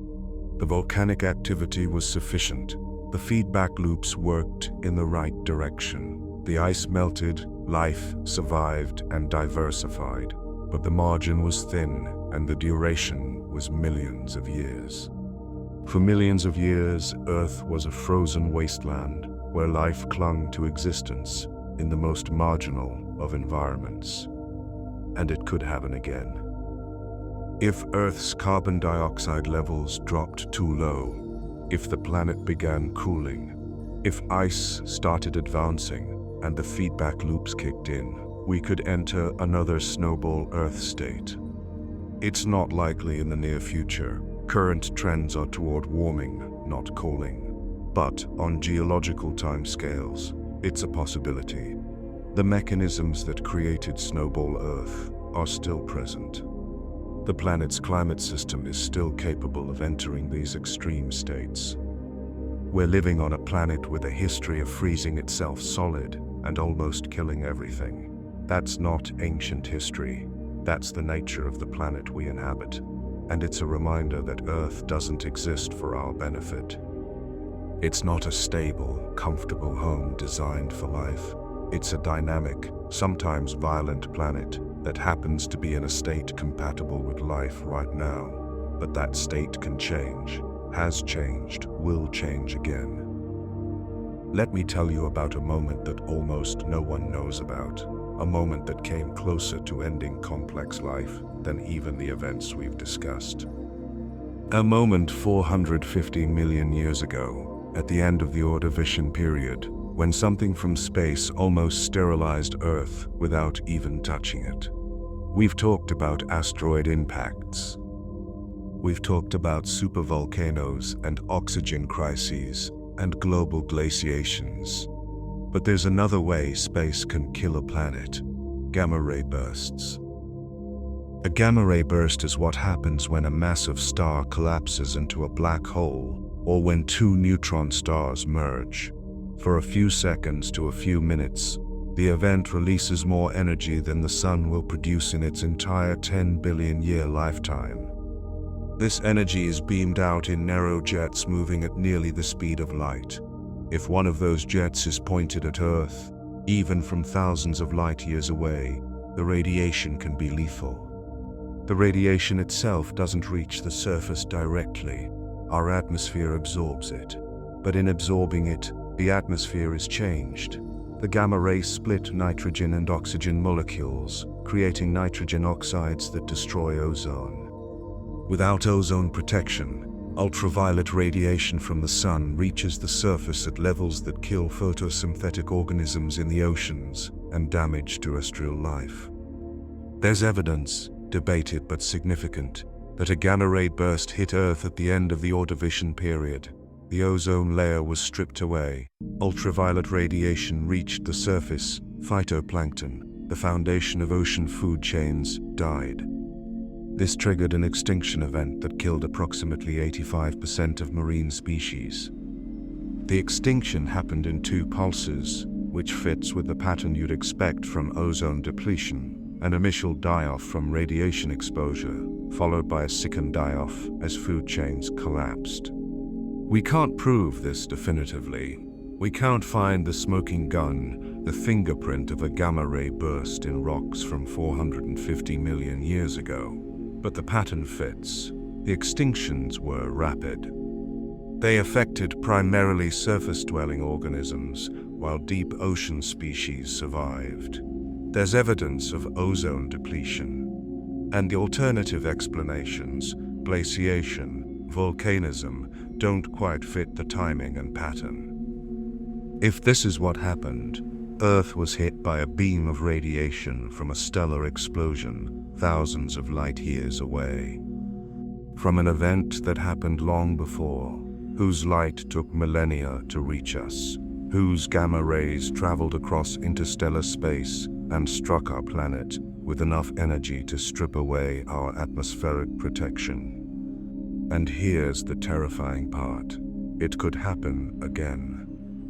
The volcanic activity was sufficient. The feedback loops worked in the right direction. The ice melted, life survived and diversified, but the margin was thin and the duration was millions of years. For millions of years, Earth was a frozen wasteland where life clung to existence in the most marginal of environments. And it could happen again. If Earth's carbon dioxide levels dropped too low, if the planet began cooling, if ice started advancing and the feedback loops kicked in, we could enter another snowball Earth state. It's not likely in the near future. Current trends are toward warming, not cooling. But on geological timescales, it's a possibility. The mechanisms that created snowball Earth are still present. The planet's climate system is still capable of entering these extreme states. We're living on a planet with a history of freezing itself solid and almost killing everything. That's not ancient history. That's the nature of the planet we inhabit. And it's a reminder that Earth doesn't exist for our benefit. It's not a stable, comfortable home designed for life. It's a dynamic, sometimes violent planet that happens to be in a state compatible with life right now. But that state can change, has changed, will change again. Let me tell you about a moment that almost no one knows about. A moment that came closer to ending complex life than even the events we've discussed. A moment 450 million years ago, at the end of the Ordovician period, when something from space almost sterilized Earth without even touching it. We've talked about asteroid impacts. We've talked about supervolcanoes and oxygen crises and global glaciations. But there's another way space can kill a planet: gamma-ray bursts. A gamma-ray burst is what happens when a massive star collapses into a black hole, or when two neutron stars merge. For a few seconds to a few minutes, the event releases more energy than the sun will produce in its entire 10 billion year lifetime. This energy is beamed out in narrow jets moving at nearly the speed of light. If one of those jets is pointed at Earth, even from thousands of light years away, the radiation can be lethal. The radiation itself doesn't reach the surface directly. Our atmosphere absorbs it. But in absorbing it, the atmosphere is changed. The gamma rays split nitrogen and oxygen molecules, creating nitrogen oxides that destroy ozone. Without ozone protection, ultraviolet radiation from the sun reaches the surface at levels that kill photosynthetic organisms in the oceans and damage terrestrial life. There's evidence, debated but significant, that a gamma ray burst hit Earth at the end of the Ordovician period. The ozone layer was stripped away. Ultraviolet radiation reached the surface. Phytoplankton, the foundation of ocean food chains, died. This triggered an extinction event that killed approximately 85% of marine species. The extinction happened in 2 pulses, which fits with the pattern you'd expect from ozone depletion: an initial die-off from radiation exposure, followed by a second die-off as food chains collapsed. We can't prove this definitively. We can't find the smoking gun, the fingerprint of a gamma-ray burst in rocks from 450 million years ago. But the pattern fits. The extinctions were rapid. They affected primarily surface-dwelling organisms, while deep ocean species survived. There's evidence of ozone depletion. And the alternative explanations, glaciation, volcanism, don't quite fit the timing and pattern. If this is what happened, Earth was hit by a beam of radiation from a stellar explosion thousands of light years away. From an event that happened long before, whose light took millennia to reach us, whose gamma rays traveled across interstellar space and struck our planet with enough energy to strip away our atmospheric protection. And here's the terrifying part. It could happen again.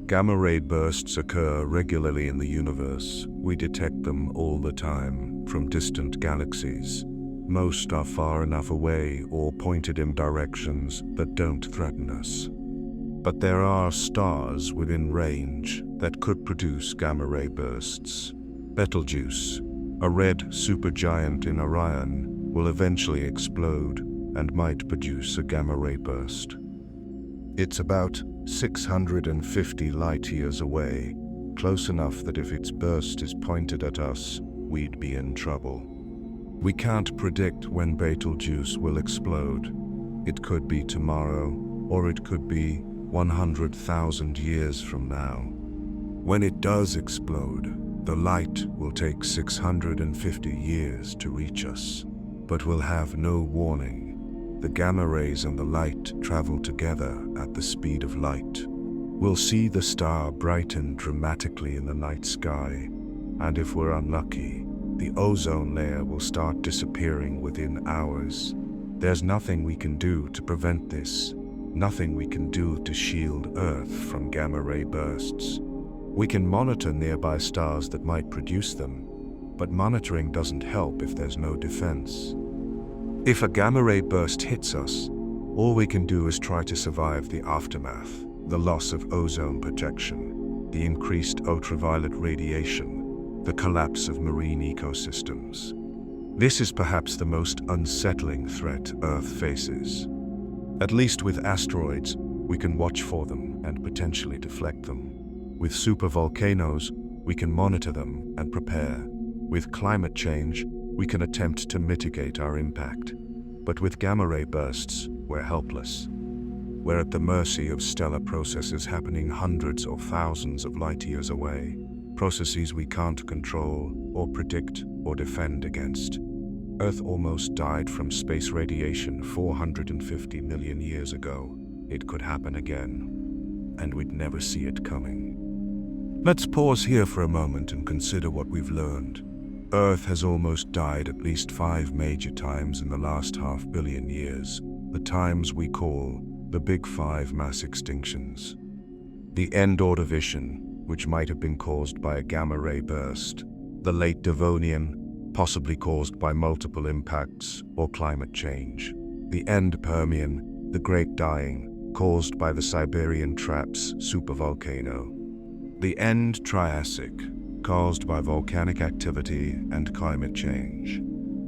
Gamma-ray bursts occur regularly in the universe. We detect them all the time from distant galaxies. Most are far enough away or pointed in directions that don't threaten us. But there are stars within range that could produce gamma-ray bursts. Betelgeuse, a red supergiant in Orion, will eventually explode and might produce a gamma-ray burst. It's about 650 light-years away, close enough that if its burst is pointed at us, we'd be in trouble. We can't predict when Betelgeuse will explode. It could be tomorrow, or it could be 100,000 years from now. When it does explode, the light will take 650 years to reach us, but we'll have no warning. The gamma rays and the light travel together at the speed of light. We'll see the star brighten dramatically in the night sky, and if we're unlucky, the ozone layer will start disappearing within hours. There's nothing we can do to prevent this, nothing we can do to shield Earth from gamma-ray bursts. We can monitor nearby stars that might produce them, but monitoring doesn't help if there's no defense. If a gamma-ray burst hits us, all we can do is try to survive the aftermath, the loss of ozone protection, the increased ultraviolet radiation, the collapse of marine ecosystems. This is perhaps the most unsettling threat Earth faces. At least with asteroids, we can watch for them and potentially deflect them. With supervolcanoes, we can monitor them and prepare. With climate change, we can attempt to mitigate our impact. But with gamma-ray bursts, we're helpless. We're at the mercy of stellar processes happening hundreds or thousands of light-years away, processes we can't control or predict or defend against. Earth almost died from space radiation 450 million years ago. It could happen again, and we'd never see it coming. Let's pause here for a moment and consider what we've learned. Earth has almost died at least 5 major times in the last half-billion years, the times we call the Big 5 mass extinctions. The end Ordovician, which might have been caused by a gamma-ray burst, the late Devonian, possibly caused by multiple impacts or climate change, the end Permian, the Great Dying, caused by the Siberian Traps supervolcano, the end Triassic, caused by volcanic activity and climate change,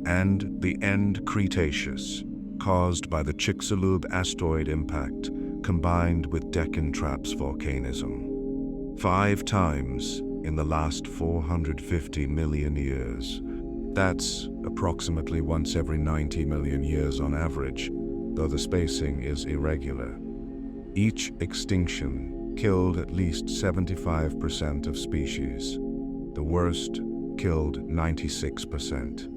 and the end Cretaceous, caused by the Chicxulub asteroid impact combined with Deccan Traps volcanism. 5 times in the last 450 million years. That's approximately once every 90 million years on average, though the spacing is irregular. Each extinction killed at least 75% of species. The worst killed 96%.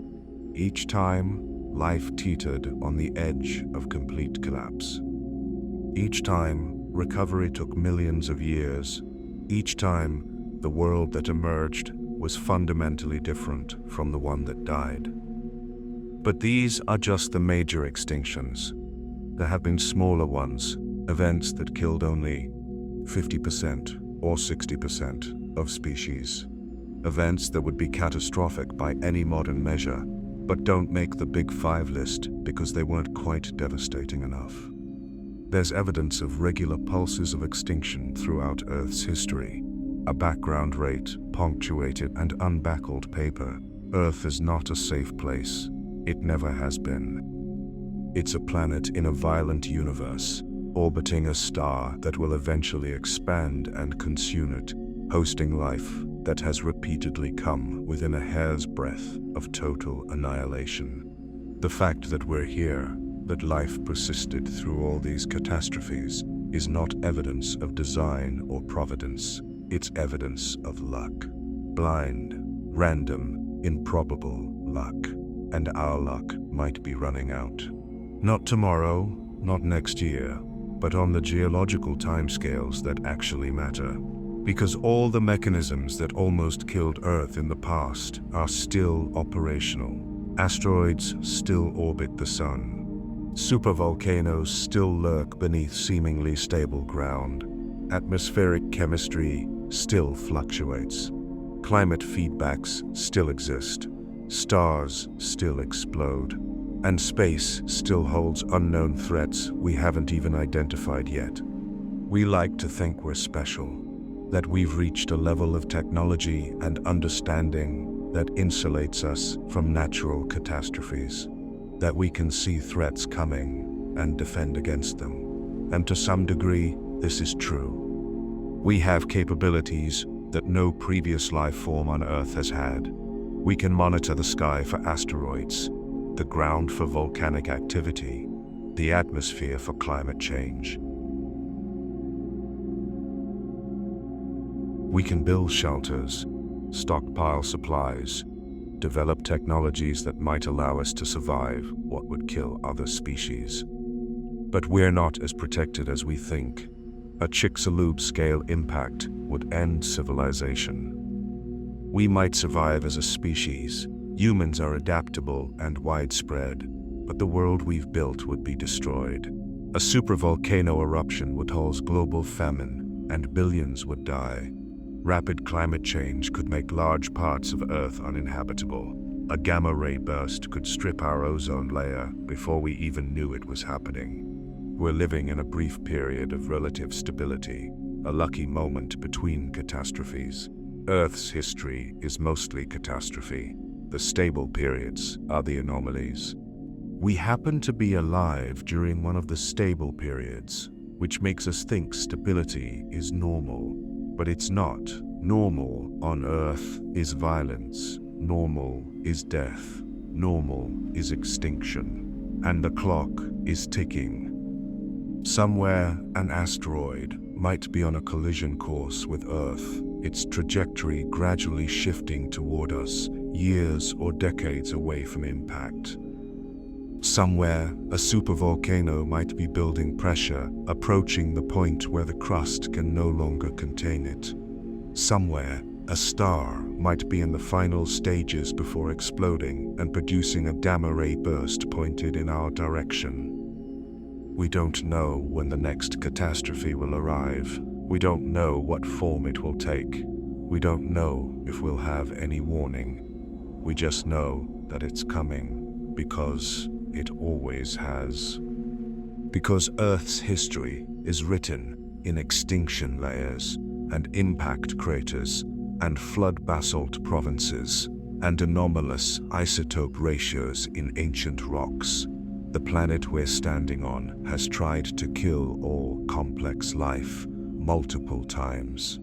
Each time, life teetered on the edge of complete collapse. Each time, recovery took millions of years. Each time, the world that emerged was fundamentally different from the one that died. But these are just the major extinctions. There have been smaller ones, events that killed only 50% or 60% of species. Events that would be catastrophic by any modern measure, but don't make the Big Five list because they weren't quite devastating enough. There's evidence of regular pulses of extinction throughout Earth's history. A background rate, punctuated and unbuckled paper. Earth is not a safe place. It never has been. It's a planet in a violent universe, orbiting a star that will eventually expand and consume it, hosting life that has repeatedly come within a hair's breadth of total annihilation. The fact that we're here, that life persisted through all these catastrophes, is not evidence of design or providence. It's evidence of luck. Blind, random, improbable luck. And our luck might be running out. Not tomorrow, not next year, but on the geological timescales that actually matter. Because all the mechanisms that almost killed Earth in the past are still operational. Asteroids still orbit the sun. Supervolcanoes still lurk beneath seemingly stable ground. Atmospheric chemistry still fluctuates. Climate feedbacks still exist. Stars still explode. And space still holds unknown threats we haven't even identified yet. We like to think we're special, that we've reached a level of technology and understanding that insulates us from natural catastrophes, that we can see threats coming and defend against them. And to some degree, this is true. We have capabilities that no previous life form on Earth has had. We can monitor the sky for asteroids, the ground for volcanic activity, the atmosphere for climate change. We can build shelters, stockpile supplies, develop technologies that might allow us to survive what would kill other species. But we're not as protected as we think. A Chicxulub scale impact would end civilization. We might survive as a species. Humans are adaptable and widespread, but the world we've built would be destroyed. A supervolcano eruption would cause global famine, and billions would die. Rapid climate change could make large parts of Earth uninhabitable. A gamma-ray burst could strip our ozone layer before we even knew it was happening. We're living in a brief period of relative stability, a lucky moment between catastrophes. Earth's history is mostly catastrophe. The stable periods are the anomalies. We happen to be alive during one of the stable periods, which makes us think stability is normal. But it's not. Normal on Earth is violence. Normal is death. Normal is extinction. And the clock is ticking. Somewhere, an asteroid might be on a collision course with Earth, its trajectory gradually shifting toward us, years or decades away from impact. Somewhere, a supervolcano might be building pressure, approaching the point where the crust can no longer contain it. Somewhere, a star might be in the final stages before exploding and producing a gamma-ray burst pointed in our direction. We don't know when the next catastrophe will arrive. We don't know what form it will take. We don't know if we'll have any warning. We just know that it's coming, because it always has. Because Earth's history is written in extinction layers, and impact craters, and flood basalt provinces, and anomalous isotope ratios in ancient rocks. The planet we're standing on has tried to kill all complex life multiple times.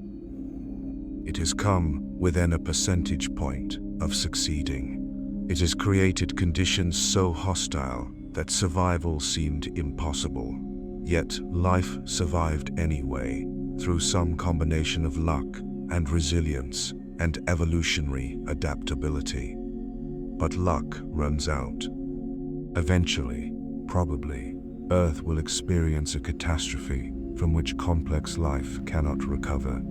It has come within a percentage point of succeeding. It has created conditions so hostile that survival seemed impossible. Yet life survived anyway, through some combination of luck and resilience and evolutionary adaptability. But luck runs out. Eventually, probably, Earth will experience a catastrophe from which complex life cannot recover.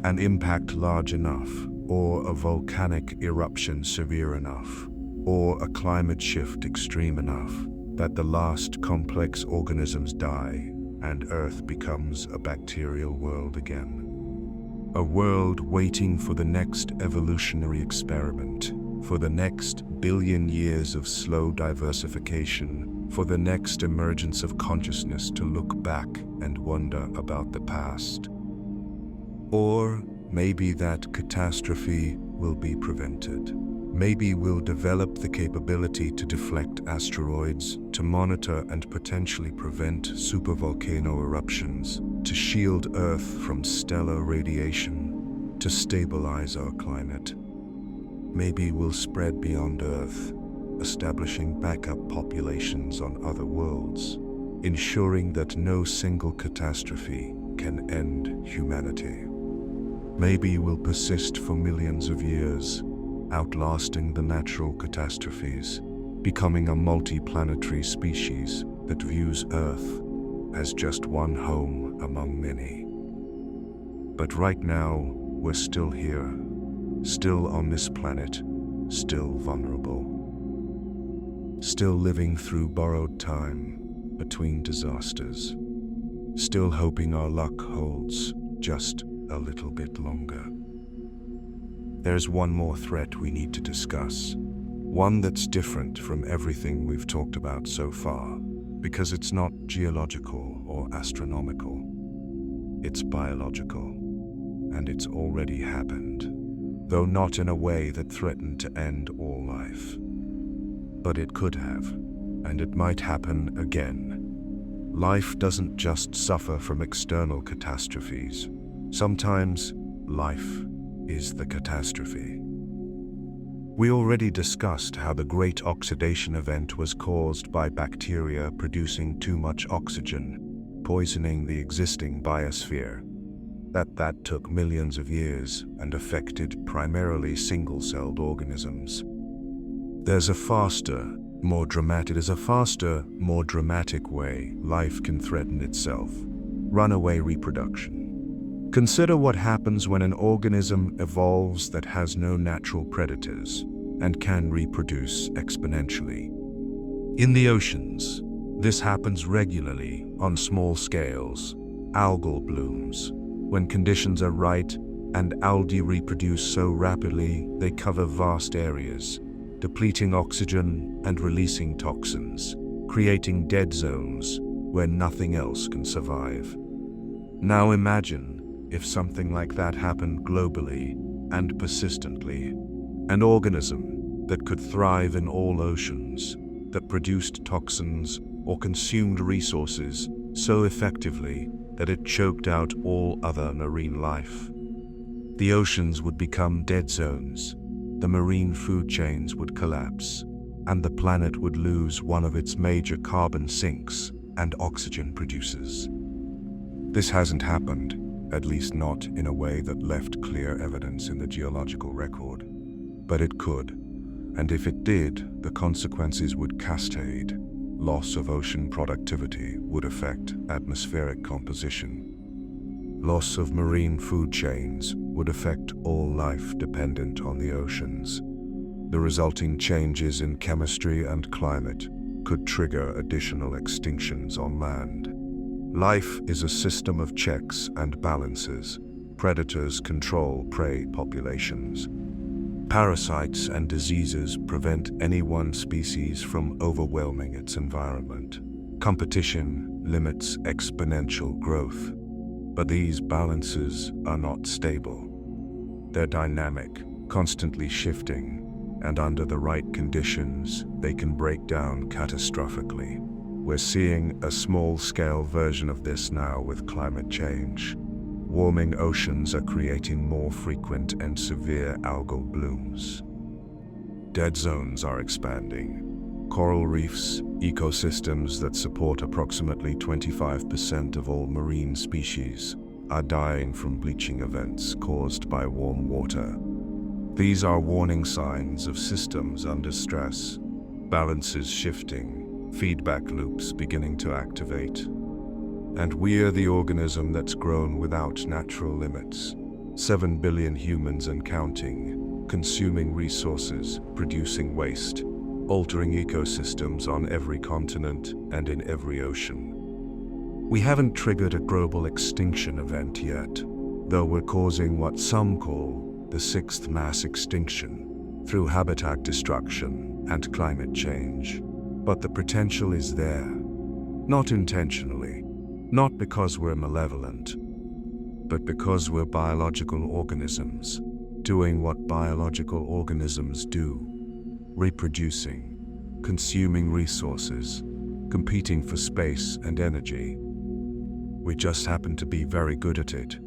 An impact large enough, or a volcanic eruption severe enough, or a climate shift extreme enough that the last complex organisms die and Earth becomes a bacterial world again. A world waiting for the next evolutionary experiment, for the next billion years of slow diversification, for the next emergence of consciousness to look back and wonder about the past. Or maybe that catastrophe will be prevented. Maybe we'll develop the capability to deflect asteroids, to monitor and potentially prevent supervolcano eruptions, to shield Earth from stellar radiation, to stabilize our climate. Maybe we'll spread beyond Earth, establishing backup populations on other worlds, ensuring that no single catastrophe can end humanity. Maybe we'll persist for millions of years, outlasting the natural catastrophes, becoming a multi-planetary species that views Earth as just one home among many. But right now, we're still here, still on this planet, still vulnerable. Still living through borrowed time between disasters, still hoping our luck holds just a little bit longer. There's one more threat we need to discuss, one that's different from everything we've talked about so far, because it's not geological or astronomical. It's biological, and it's already happened, though not in a way that threatened to end all life. But it could have, and it might happen again. Life doesn't just suffer from external catastrophes. Sometimes, life is the catastrophe. We already discussed how the Great Oxidation Event was caused by bacteria producing too much oxygen, poisoning the existing biosphere. That took millions of years and affected primarily single-celled organisms. There's a faster, more dramatic way life can threaten itself: runaway reproduction. Consider what happens when an organism evolves that has no natural predators and can reproduce exponentially. In the oceans, this happens regularly on small scales: algal blooms. When conditions are right and algae reproduce so rapidly they cover vast areas, depleting oxygen and releasing toxins, creating dead zones where nothing else can survive. Now imagine if something like that happened globally and persistently. An organism that could thrive in all oceans, that produced toxins or consumed resources so effectively that it choked out all other marine life. The oceans would become dead zones, the marine food chains would collapse, and the planet would lose one of its major carbon sinks and oxygen producers. This hasn't happened, at least not in a way that left clear evidence in the geological record. But it could, and if it did, the consequences would cascade. Loss of ocean productivity would affect atmospheric composition. Loss of marine food chains would affect all life dependent on the oceans. The resulting changes in chemistry and climate could trigger additional extinctions on land. Life is a system of checks and balances. Predators control prey populations. Parasites and diseases prevent any one species from overwhelming its environment. Competition limits exponential growth. But these balances are not stable. They're dynamic, constantly shifting, and under the right conditions, they can break down catastrophically. We're seeing a small-scale version of this now with climate change. Warming oceans are creating more frequent and severe algal blooms. Dead zones are expanding. Coral reefs, ecosystems that support approximately 25% of all marine species, are dying from bleaching events caused by warm water. These are warning signs of systems under stress, balances shifting, feedback loops beginning to activate. And we're the organism that's grown without natural limits. 7 billion humans and counting, consuming resources, producing waste, altering ecosystems on every continent and in every ocean. We haven't triggered a global extinction event yet, though we're causing what some call the sixth mass extinction through habitat destruction and climate change. But the potential is there, not intentionally, not because we're malevolent, but because we're biological organisms, doing what biological organisms do, reproducing, consuming resources, competing for space and energy. We just happen to be very good at it,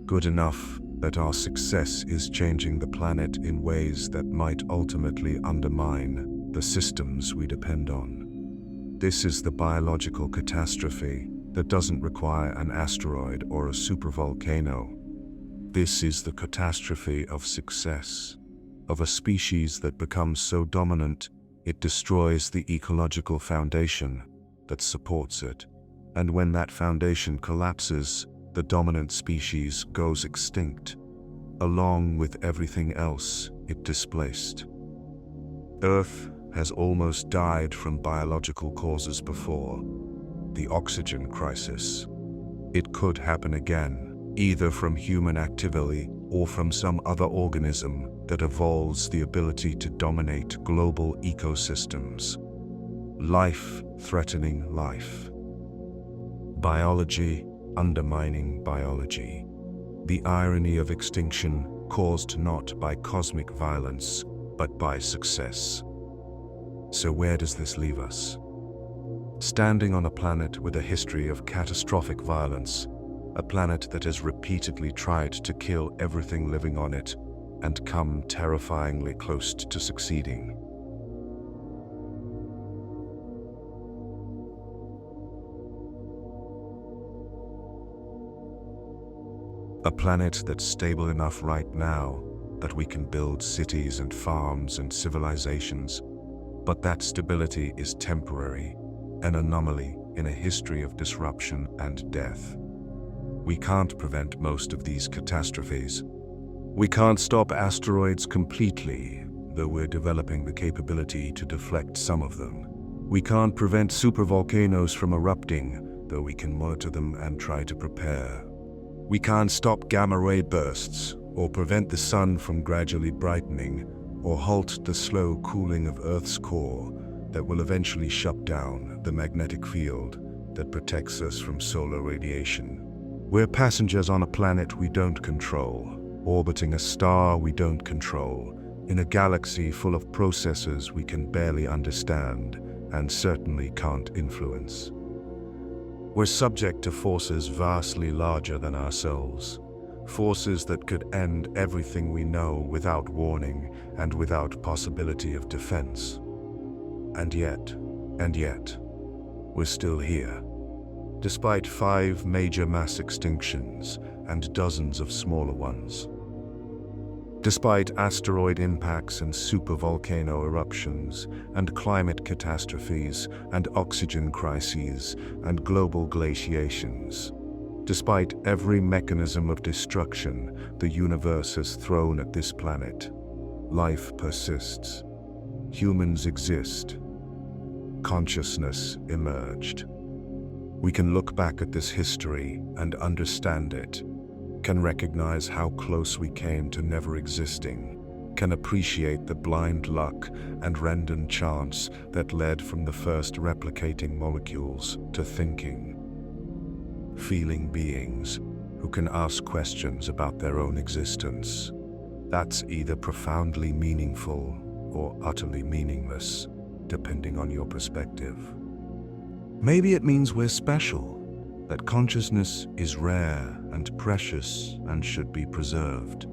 good enough that our success is changing the planet in ways that might ultimately undermine the systems we depend on. This is the biological catastrophe that doesn't require an asteroid or a supervolcano. This is the catastrophe of success, of a species that becomes so dominant it destroys the ecological foundation that supports it. And when that foundation collapses, the dominant species goes extinct, along with everything else it displaced. Earth has almost died from biological causes before. The oxygen crisis. It could happen again, either from human activity or from some other organism that evolves the ability to dominate global ecosystems. Life-threatening life. Biology undermining biology. The irony of extinction caused not by cosmic violence, but by success. So where does this leave us? Standing on a planet with a history of catastrophic violence, a planet that has repeatedly tried to kill everything living on it and come terrifyingly close to succeeding. A planet that's stable enough right now that we can build cities and farms and civilizations, but that stability is temporary, an anomaly in a history of disruption and death. We can't prevent most of these catastrophes. We can't stop asteroids completely, though we're developing the capability to deflect some of them. We can't prevent supervolcanoes from erupting, though we can monitor them and try to prepare. We can't stop gamma-ray bursts, or prevent the sun from gradually brightening, or halt the slow cooling of Earth's core that will eventually shut down the magnetic field that protects us from solar radiation. We're passengers on a planet we don't control, orbiting a star we don't control, in a galaxy full of processes we can barely understand and certainly can't influence. We're subject to forces vastly larger than ourselves, forces that could end everything we know without warning and without possibility of defense. And yet, we're still here. Despite 5 major mass extinctions and dozens of smaller ones. Despite asteroid impacts and supervolcano eruptions and climate catastrophes and oxygen crises and global glaciations. Despite every mechanism of destruction the universe has thrown at this planet, life persists. Humans exist. Consciousness emerged. We can look back at this history and understand it, can recognize how close we came to never existing, can appreciate the blind luck and random chance that led from the first replicating molecules to thinking, feeling beings who can ask questions about their own existence. That's either profoundly meaningful or utterly meaningless, depending on your perspective. Maybe it means we're special, that consciousness is rare and precious and should be preserved.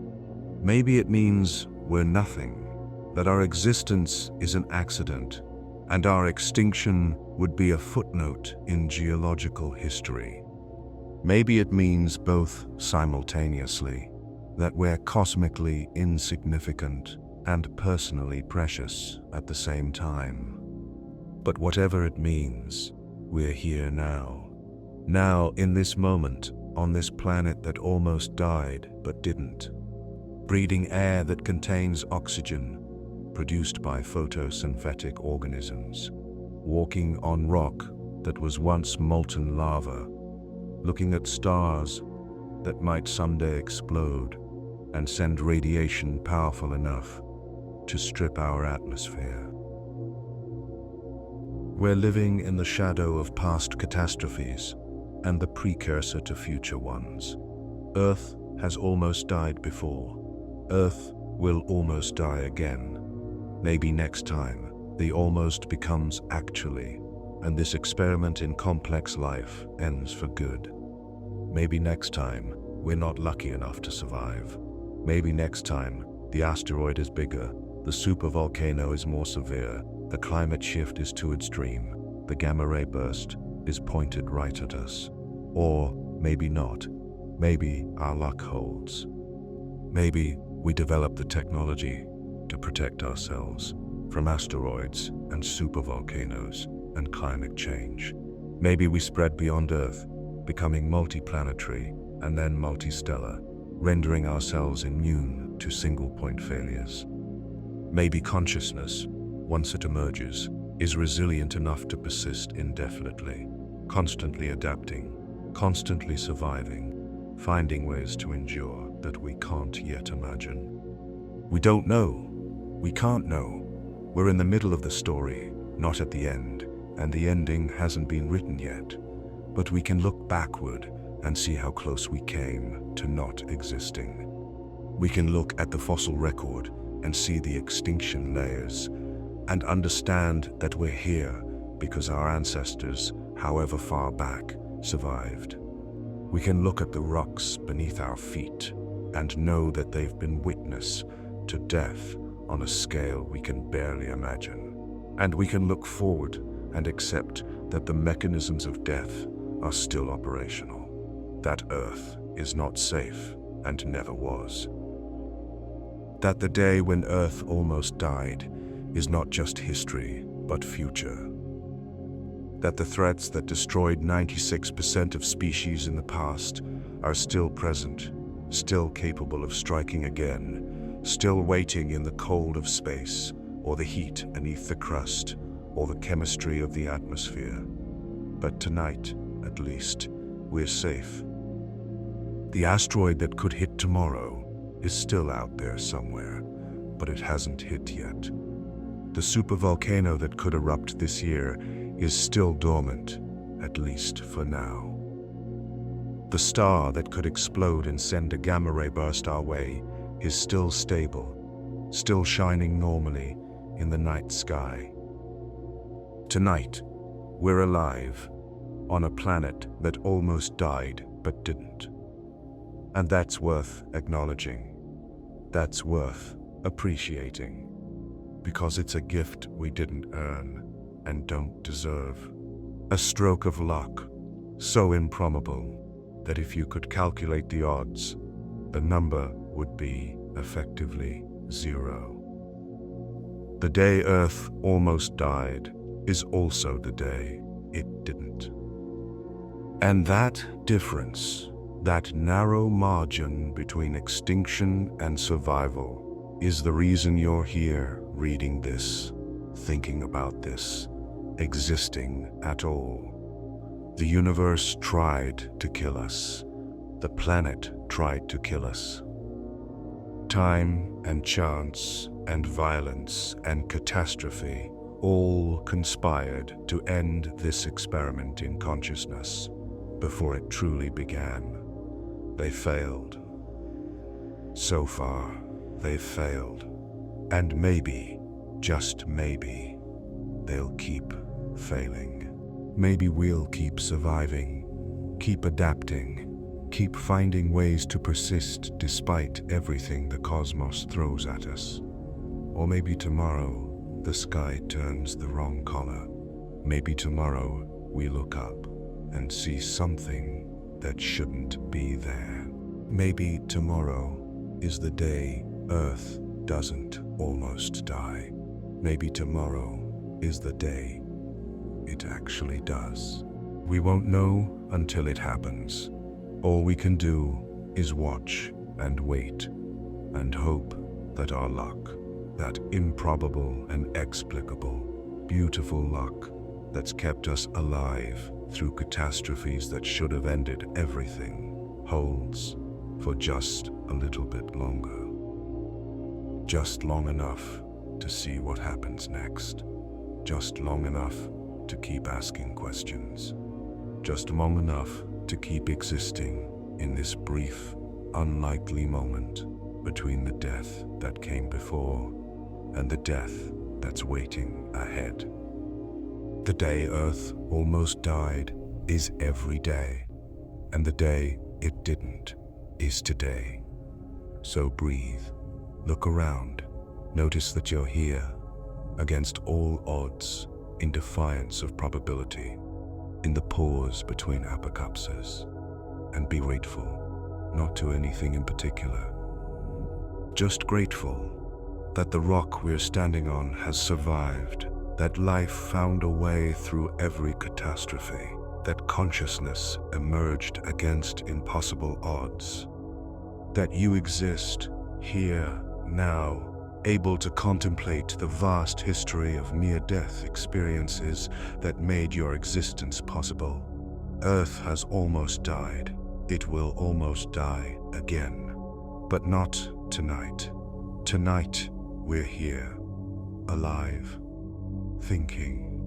Maybe it means we're nothing, that our existence is an accident, and our extinction would be a footnote in geological history. Maybe it means both simultaneously, that we're cosmically insignificant and personally precious at the same time. But whatever it means, we're here now. Now, in this moment, on this planet that almost died but didn't, breathing air that contains oxygen, produced by photosynthetic organisms, walking on rock that was once molten lava, looking at stars that might someday explode and send radiation powerful enough to strip our atmosphere. We're living in the shadow of past catastrophes and the precursor to future ones. Earth has almost died before. Earth will almost die again. Maybe next time, the almost becomes actually, and this experiment in complex life ends for good. Maybe next time, we're not lucky enough to survive. Maybe next time, the asteroid is bigger, the supervolcano is more severe, the climate shift is too extreme, the gamma ray burst is pointed right at us. Or maybe not. Maybe our luck holds. Maybe we develop the technology to protect ourselves from asteroids and supervolcanoes and climate change. Maybe we spread beyond Earth, becoming multiplanetary and then multistellar, rendering ourselves immune to single-point failures. Maybe consciousness, once it emerges, is resilient enough to persist indefinitely, constantly adapting, constantly surviving, finding ways to endure that we can't yet imagine. We don't know. We can't know. We're in the middle of the story, not at the end, and the ending hasn't been written yet. But we can look backward and see how close we came to not existing. We can look at the fossil record and see the extinction layers, and understand that we're here because our ancestors, however far back, survived. We can look at the rocks beneath our feet and know that they've been witness to death on a scale we can barely imagine. And we can look forward and accept that the mechanisms of death are still operational, that Earth is not safe and never was. That the day when Earth almost died is not just history, but future. That the threats that destroyed 96% of species in the past are still present, still capable of striking again, still waiting in the cold of space, or the heat beneath the crust, or the chemistry of the atmosphere. But tonight, at least, we're safe. The asteroid that could hit tomorrow is still out there somewhere, but it hasn't hit yet. The supervolcano that could erupt this year is still dormant, at least for now. The star that could explode and send a gamma ray burst our way is still stable, still shining normally in the night sky. Tonight, we're alive, on a planet that almost died but didn't. And that's worth acknowledging. That's worth appreciating. Because it's a gift we didn't earn and don't deserve. A stroke of luck, so improbable that if you could calculate the odds, the number would be effectively 0. The day Earth almost died is also the day it didn't. And that difference, that narrow margin between extinction and survival, is the reason you're here reading this, thinking about this, existing at all. The universe tried to kill us. The planet tried to kill us. Time and chance and violence and catastrophe all conspired to end this experiment in consciousness before it truly began. They failed. So far, they've failed. And maybe, just maybe, they'll keep failing. Maybe we'll keep surviving, keep adapting, keep finding ways to persist despite everything the cosmos throws at us. Or maybe tomorrow, the sky turns the wrong color. Maybe tomorrow, we look up and see something that shouldn't be there. Maybe tomorrow is the day Earth doesn't almost die. Maybe tomorrow is the day it actually does. We won't know until it happens. All we can do is watch and wait and hope that our luck, that improbable and explicable, beautiful luck that's kept us alive through catastrophes that should have ended everything, holds for just a little bit longer. Just long enough to see what happens next. Just long enough to keep asking questions. Just long enough to keep existing in this brief, unlikely moment between the death that came before and the death that's waiting ahead. The day Earth almost died is every day, and the day it didn't is today. So breathe, look around, notice that you're here, against all odds, in defiance of probability, in the pause between apocapses, and be grateful, not to anything in particular. Just grateful that the rock we're standing on has survived, that life found a way through every catastrophe, that consciousness emerged against impossible odds, that you exist here, now, able to contemplate the vast history of near-death experiences that made your existence possible. Earth has almost died. It will almost die again. But not tonight. Tonight, we're here, alive, thinking,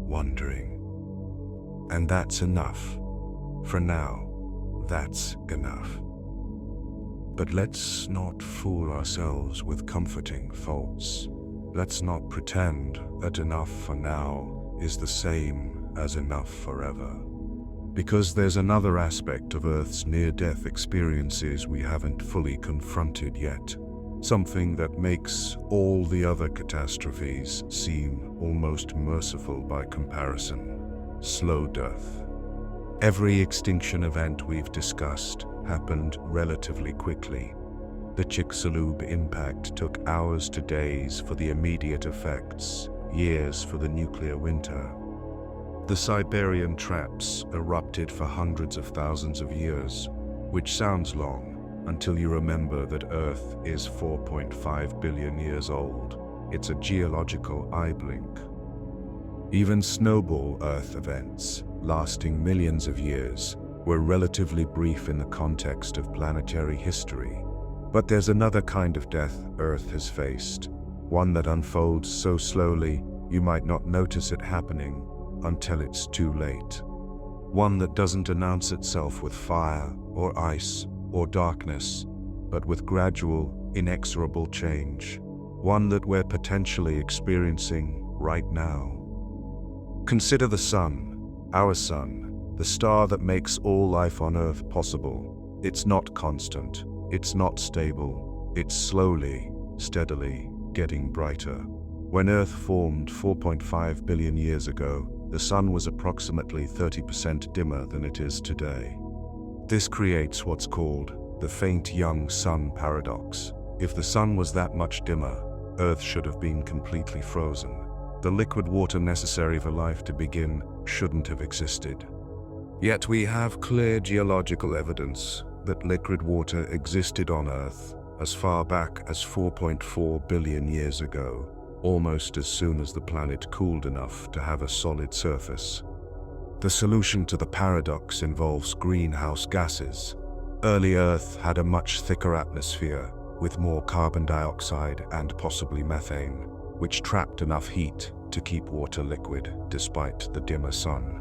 wondering. And that's enough. For now, that's enough. But let's not fool ourselves with comforting thoughts. Let's not pretend that enough for now is the same as enough forever. Because there's another aspect of Earth's near-death experiences we haven't fully confronted yet. Something that makes all the other catastrophes seem almost merciful by comparison. Slow death. Every extinction event we've discussed happened relatively quickly. The Chicxulub impact took hours to days for the immediate effects, years for the nuclear winter. The Siberian traps erupted for hundreds of thousands of years, which sounds long until you remember that Earth is 4.5 billion years old. It's a geological eye blink. Even snowball Earth events, lasting millions of years, were relatively brief in the context of planetary history. But there's another kind of death Earth has faced, one that unfolds so slowly you might not notice it happening until it's too late. One that doesn't announce itself with fire or ice or darkness, but with gradual, inexorable change. One that we're potentially experiencing right now. Consider the sun, our sun, the star that makes all life on Earth possible. It's not constant, it's not stable, it's slowly, steadily getting brighter. When Earth formed 4.5 billion years ago, the sun was approximately 30% dimmer than it is today. This creates what's called the faint young sun paradox. If the sun was that much dimmer, Earth should have been completely frozen. The liquid water necessary for life to begin shouldn't have existed. Yet we have clear geological evidence that liquid water existed on Earth as far back as 4.4 billion years ago, almost as soon as the planet cooled enough to have a solid surface. The solution to the paradox involves greenhouse gases. Early Earth had a much thicker atmosphere, with more carbon dioxide and possibly methane, which trapped enough heat to keep water liquid despite the dimmer sun.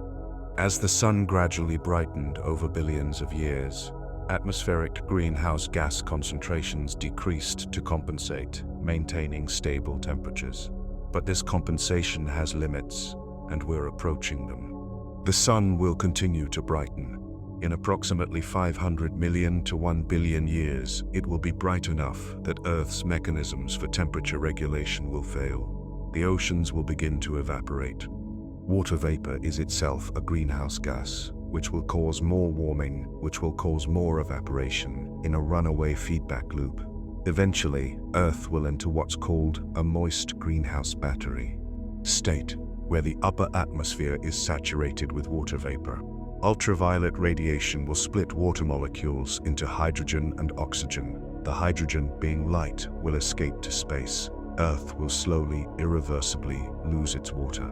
As the sun gradually brightened over billions of years, atmospheric greenhouse gas concentrations decreased to compensate, maintaining stable temperatures. But this compensation has limits, and we're approaching them. The sun will continue to brighten. In approximately 500 million to 1 billion years, it will be bright enough that Earth's mechanisms for temperature regulation will fail. The oceans will begin to evaporate. Water vapor is itself a greenhouse gas, which will cause more warming, which will cause more evaporation in a runaway feedback loop. Eventually, Earth will enter what's called a moist greenhouse battery state, where the upper atmosphere is saturated with water vapor. Ultraviolet radiation will split water molecules into hydrogen and oxygen. The hydrogen, being light, will escape to space. Earth will slowly, irreversibly lose its water.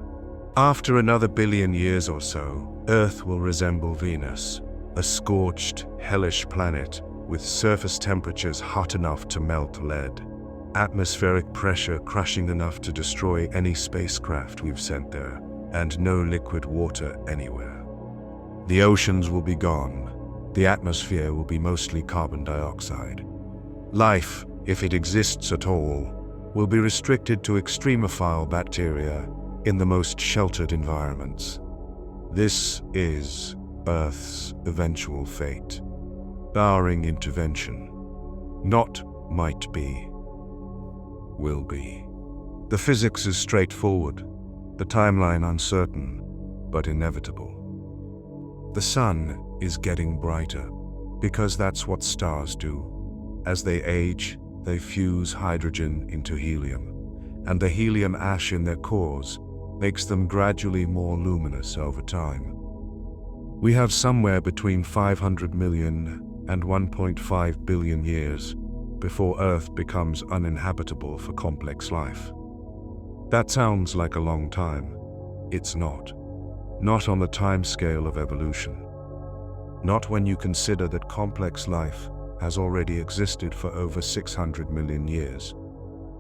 After another billion years or so, Earth will resemble Venus, a scorched, hellish planet with surface temperatures hot enough to melt lead, atmospheric pressure crushing enough to destroy any spacecraft we've sent there, and no liquid water anywhere. The oceans will be gone. The atmosphere will be mostly carbon dioxide. Life, if it exists at all, will be restricted to extremophile bacteria in the most sheltered environments. This is Earth's eventual fate, barring intervention. Not might be, will be. The physics is straightforward, the timeline uncertain, but inevitable. The sun is getting brighter, because that's what stars do. As they age, they fuse hydrogen into helium, and the helium ash in their cores makes them gradually more luminous over time. We have somewhere between 500 million and 1.5 billion years before Earth becomes uninhabitable for complex life. That sounds like a long time. It's not. Not on the time scale of evolution. Not when you consider that complex life has already existed for over 600 million years.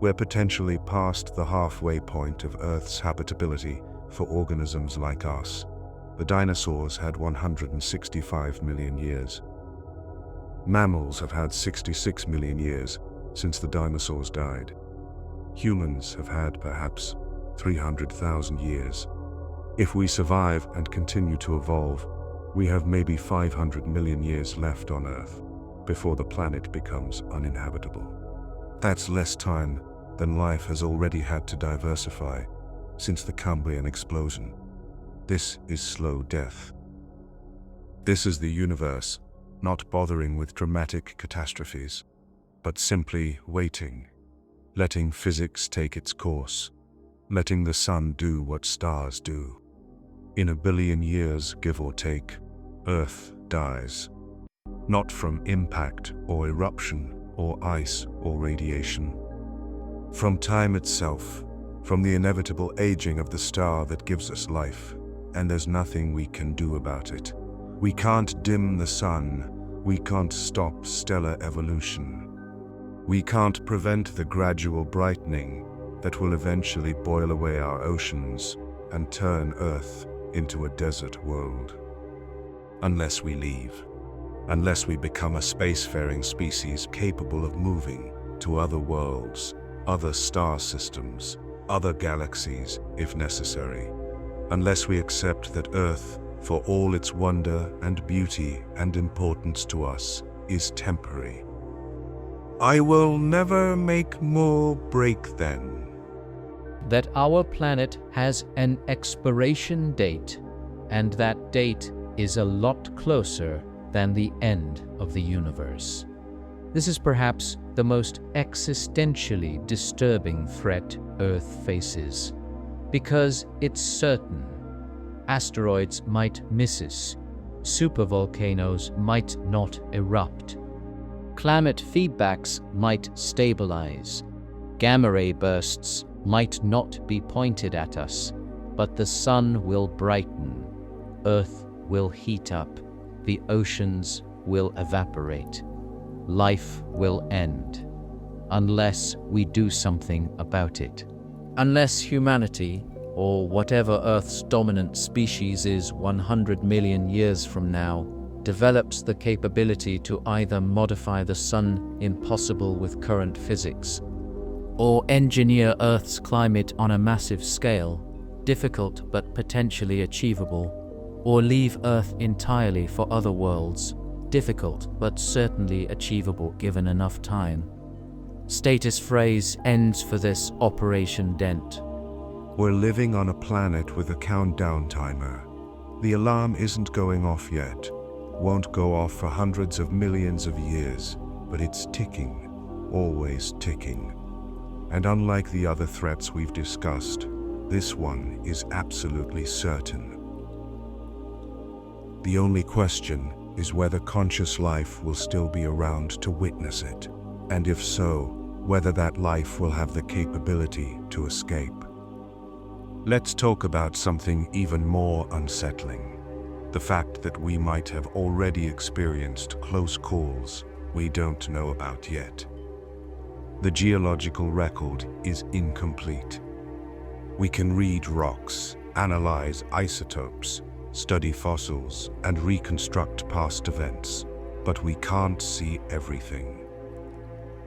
We're potentially past the halfway point of Earth's habitability for organisms like us. The dinosaurs had 165 million years. Mammals have had 66 million years since the dinosaurs died. Humans have had perhaps 300,000 years. If we survive and continue to evolve, we have maybe 500 million years left on Earth before the planet becomes uninhabitable. That's less time than life has already had to diversify since the Cambrian explosion. This is slow death. This is the universe, not bothering with dramatic catastrophes, but simply waiting, letting physics take its course, letting the sun do what stars do. In a billion years, give or take, Earth dies. Not from impact or eruption or ice or radiation. From time itself, from the inevitable aging of the star that gives us life, and there's nothing we can do about it. We can't dim the sun, we can't stop stellar evolution. We can't prevent the gradual brightening that will eventually boil away our oceans and turn Earth into a desert world. Unless we leave. Unless we become a spacefaring species capable of moving to other worlds, other star systems, other galaxies, if necessary. Unless we accept that Earth, for all its wonder and beauty and importance to us, is temporary. I will never make more break then. That our planet has an expiration date, and that date is a lot closer than the end of the universe. This is perhaps the most existentially disturbing threat Earth faces, because it's certain. Asteroids might miss us, supervolcanoes might not erupt, climate feedbacks might stabilize, gamma ray bursts might not be pointed at us, but the sun will brighten, Earth will heat up, the oceans will evaporate, life will end, unless we do something about it. Unless humanity, or whatever Earth's dominant species is 100 million years from now, develops the capability to either modify the sun impossible with current physics, or engineer Earth's climate on a massive scale, difficult but potentially achievable, or leave Earth entirely for other worlds, difficult but certainly achievable given enough time. Status phrase ends for this Operation Dent. We're living on a planet with a countdown timer. The alarm isn't going off yet. Won't go off for hundreds of millions of years, but it's ticking, always ticking. And unlike the other threats we've discussed, This one is absolutely certain. The only question is whether conscious life will still be around to witness it, and if so, whether that life will have the capability to escape. Let's talk about something even more unsettling. The fact that we might have already experienced close calls we don't know about yet. The geological record is incomplete. We can read rocks, analyze isotopes, study fossils, and reconstruct past events, but we can't see everything.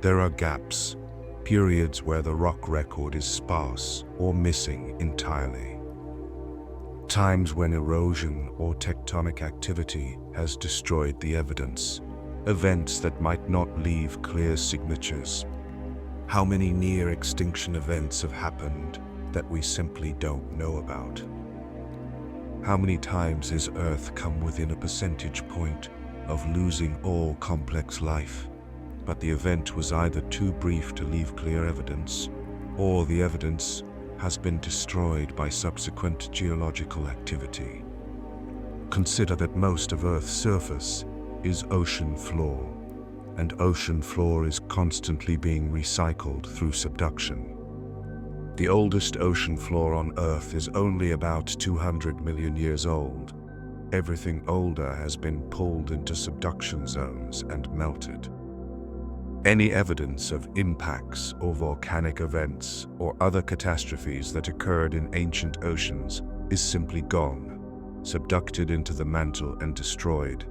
There are gaps, periods where the rock record is sparse or missing entirely. Times when erosion or tectonic activity has destroyed the evidence, events that might not leave clear signatures. How many near-extinction events have happened that we simply don't know about? How many times has Earth come within a percentage point of losing all complex life, but the event was either too brief to leave clear evidence, or the evidence has been destroyed by subsequent geological activity? Consider that most of Earth's surface is ocean floor, and ocean floor is constantly being recycled through subduction. The oldest ocean floor on Earth is only about 200 million years old. Everything older has been pulled into subduction zones and melted. Any evidence of impacts or volcanic events or other catastrophes that occurred in ancient oceans is simply gone, subducted into the mantle and destroyed.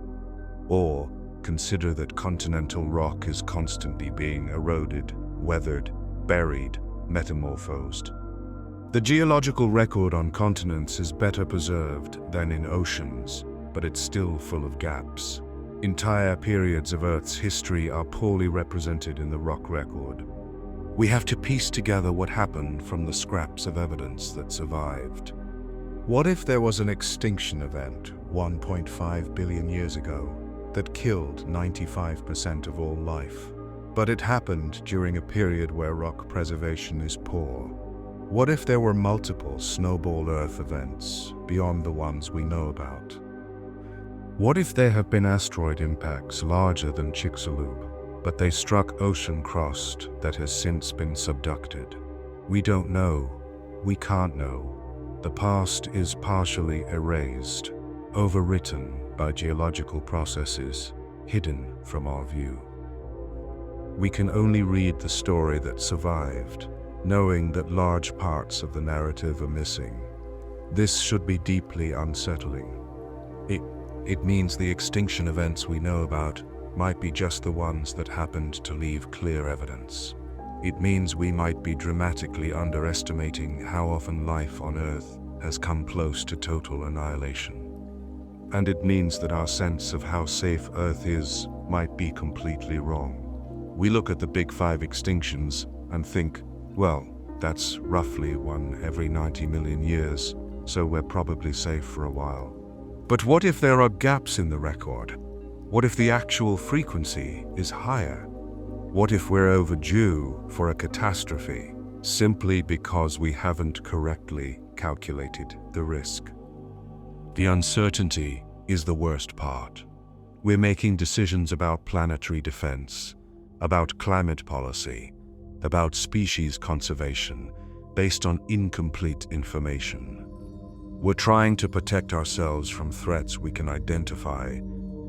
Or consider that continental rock is constantly being eroded, weathered, buried, metamorphosed. The geological record on continents is better preserved than in oceans, but it's still full of gaps. Entire periods of Earth's history are poorly represented in the rock record. We have to piece together what happened from the scraps of evidence that survived. What if there was an extinction event 1.5 billion years ago that killed 95% of all life? But it happened during a period where rock preservation is poor. What if there were multiple snowball Earth events beyond the ones we know about? What if there have been asteroid impacts larger than Chicxulub, but they struck ocean-crust that has since been subducted? We don't know. We can't know. The past is partially erased, overwritten by geological processes, hidden from our view. We can only read the story that survived, knowing that large parts of the narrative are missing. This should be deeply unsettling. It means the extinction events we know about might be just the ones that happened to leave clear evidence. It means we might be dramatically underestimating how often life on Earth has come close to total annihilation. And it means that our sense of how safe Earth is might be completely wrong. We look at the big 5 extinctions and think, well, that's roughly one every 90 million years, so we're probably safe for a while. But what if there are gaps in the record? What if the actual frequency is higher? What if we're overdue for a catastrophe simply because we haven't correctly calculated the risk? The uncertainty is the worst part. We're making decisions about planetary defense, about climate policy, about species conservation, based on incomplete information. We're trying to protect ourselves from threats we can identify,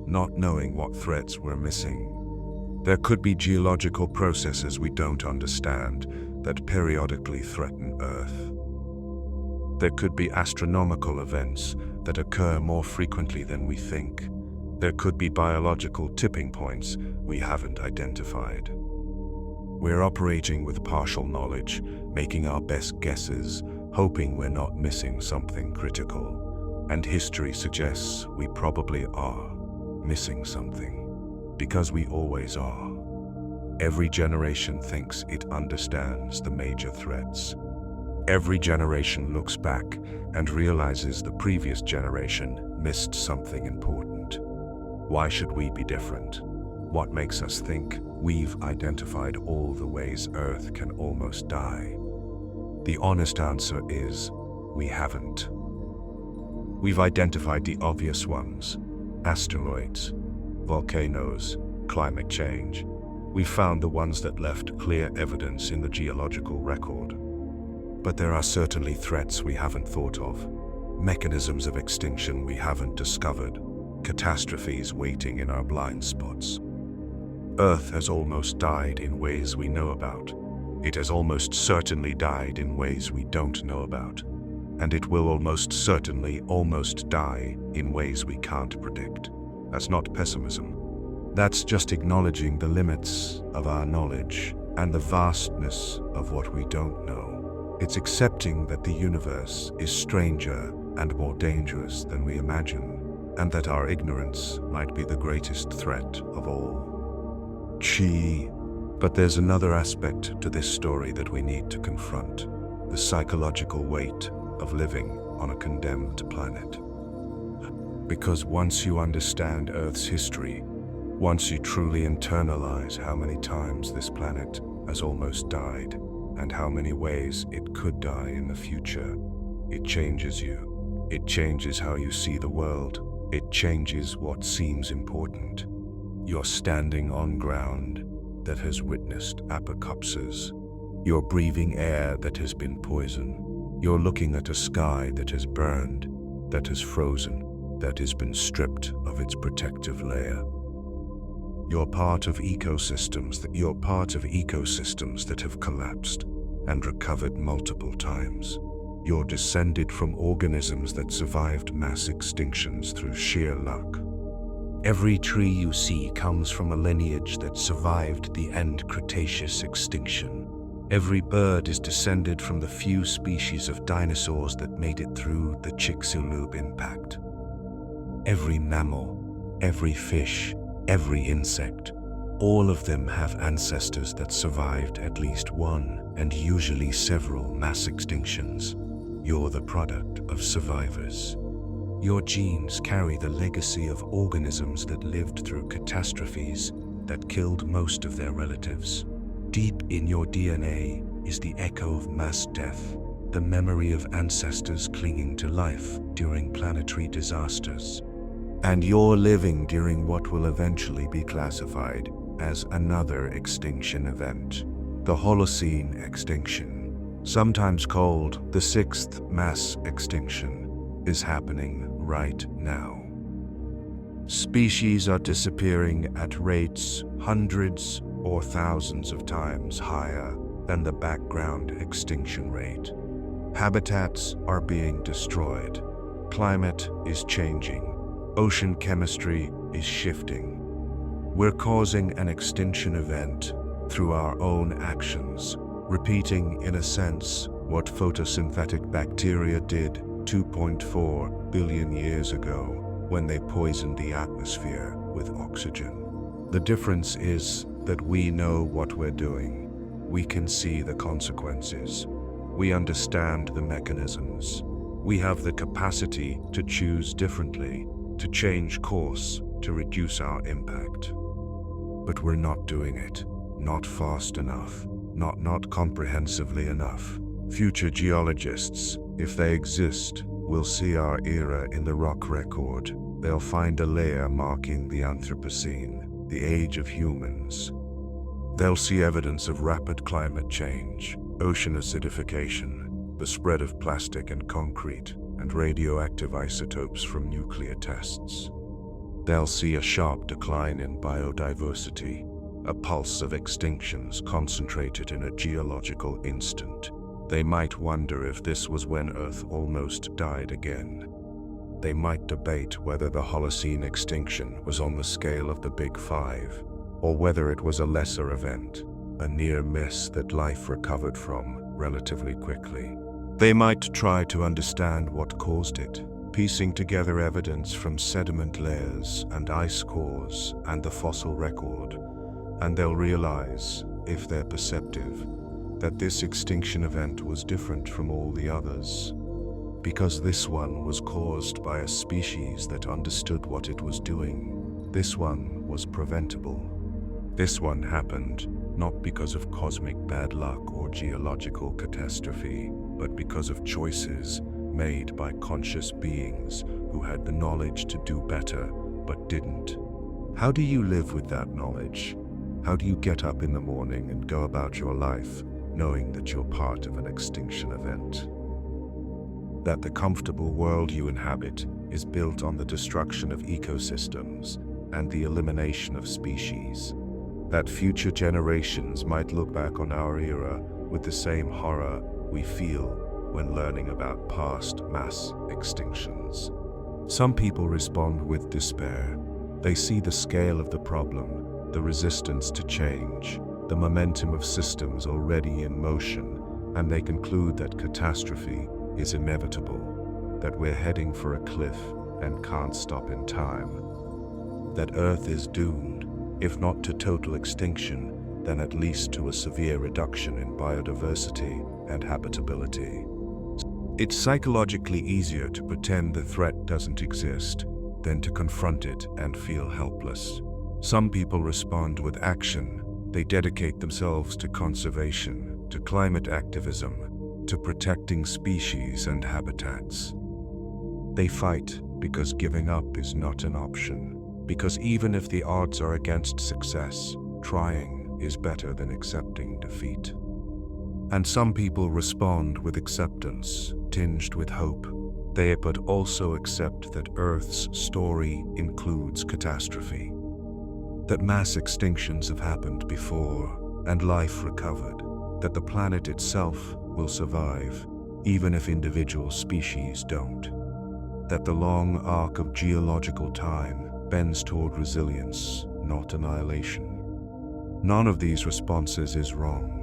not knowing what threats we're missing. There could be geological processes we don't understand that periodically threaten Earth. There could be astronomical events that occur more frequently than we think. There could be biological tipping points we haven't identified. We're operating with partial knowledge, making our best guesses, hoping we're not missing something critical. And history suggests we probably are missing something, because we always are. Every generation thinks it understands the major threats. Every generation looks back and realizes the previous generation missed something important. Why should we be different? What makes us think we've identified all the ways Earth can almost die? The honest answer is, we haven't. We've identified the obvious ones: asteroids, volcanoes, climate change. We've found the ones that left clear evidence in the geological record. But there are certainly threats we haven't thought of, mechanisms of extinction we haven't discovered, catastrophes waiting in our blind spots. Earth has almost died in ways we know about. It has almost certainly died in ways we don't know about. And it will almost certainly almost die in ways we can't predict. That's not pessimism. That's just acknowledging the limits of our knowledge and the vastness of what we don't know. It's accepting that the universe is stranger and more dangerous than we imagine, and that our ignorance might be the greatest threat of all. But there's another aspect to this story that we need to confront: the psychological weight of living on a condemned planet. Because once you understand Earth's history, once you truly internalize how many times this planet has almost died, and how many ways it could die in the future, it changes you. It changes how you see the world. It changes what seems important. You're standing on ground that has witnessed apocalypses. You're breathing air that has been poisoned. You're looking at a sky that has burned, that has frozen, that has been stripped of its protective layer. You're part of ecosystems that have collapsed and recovered multiple times. You're descended from organisms that survived mass extinctions through sheer luck. Every tree you see comes from a lineage that survived the end Cretaceous extinction. Every bird is descended from the few species of dinosaurs that made it through the Chicxulub impact. Every mammal, every fish, every insect, all of them have ancestors that survived at least one, and usually several, mass extinctions. You're the product of survivors. Your genes carry the legacy of organisms that lived through catastrophes that killed most of their relatives. Deep in your DNA is the echo of mass death, the memory of ancestors clinging to life during planetary disasters. And you're living during what will eventually be classified as another extinction event, the Holocene extinction, sometimes called the sixth mass extinction, is happening right now. Species are disappearing at rates hundreds or thousands of times higher than the background extinction rate. Habitats are being destroyed. Climate is changing. Ocean chemistry is shifting. We're causing an extinction event through our own actions, repeating, in a sense, what photosynthetic bacteria did 2.4 billion years ago when they poisoned the atmosphere with oxygen. The difference is that we know what we're doing. We can see the consequences. We understand the mechanisms. We have the capacity to choose differently, to change course, to reduce our impact. But we're not doing it. Not fast enough. Not comprehensively enough. Future geologists, if they exist, will see our era in the rock record. They'll find a layer marking the Anthropocene, the age of humans. They'll see evidence of rapid climate change, ocean acidification, the spread of plastic and concrete, and radioactive isotopes from nuclear tests. They'll see a sharp decline in biodiversity, a pulse of extinctions concentrated in a geological instant. They might wonder if this was when Earth almost died again. They might debate whether the Holocene extinction was on the scale of the Big Five, or whether it was a lesser event, a near miss that life recovered from relatively quickly. They might try to understand what caused it, piecing together evidence from sediment layers and ice cores and the fossil record, and they'll realize, if they're perceptive, that this extinction event was different from all the others, because this one was caused by a species that understood what it was doing. This one was preventable. This one happened not because of cosmic bad luck or geological catastrophe, but because of choices made by conscious beings who had the knowledge to do better, but didn't. How do you live with that knowledge? How do you get up in the morning and go about your life knowing that you're part of an extinction event? That the comfortable world you inhabit is built on the destruction of ecosystems and the elimination of species. That future generations might look back on our era with the same horror we feel when learning about past mass extinctions. Some people respond with despair. They see the scale of the problem, the resistance to change, the momentum of systems already in motion, and they conclude that catastrophe is inevitable, that we're heading for a cliff and can't stop in time, that Earth is doomed, if not to total extinction, then at least to a severe reduction in biodiversity and habitability. It's psychologically easier to pretend the threat doesn't exist than to confront it and feel helpless. Some people respond with action. They dedicate themselves to conservation, to climate activism, to protecting species and habitats. They fight because giving up is not an option, because even if the odds are against success, trying is better than accepting defeat. And some people respond with acceptance, tinged with hope. They but also accept that Earth's story includes catastrophe, that mass extinctions have happened before and life recovered, that the planet itself will survive, even if individual species don't, that the long arc of geological time bends toward resilience, not annihilation. None of these responses is wrong.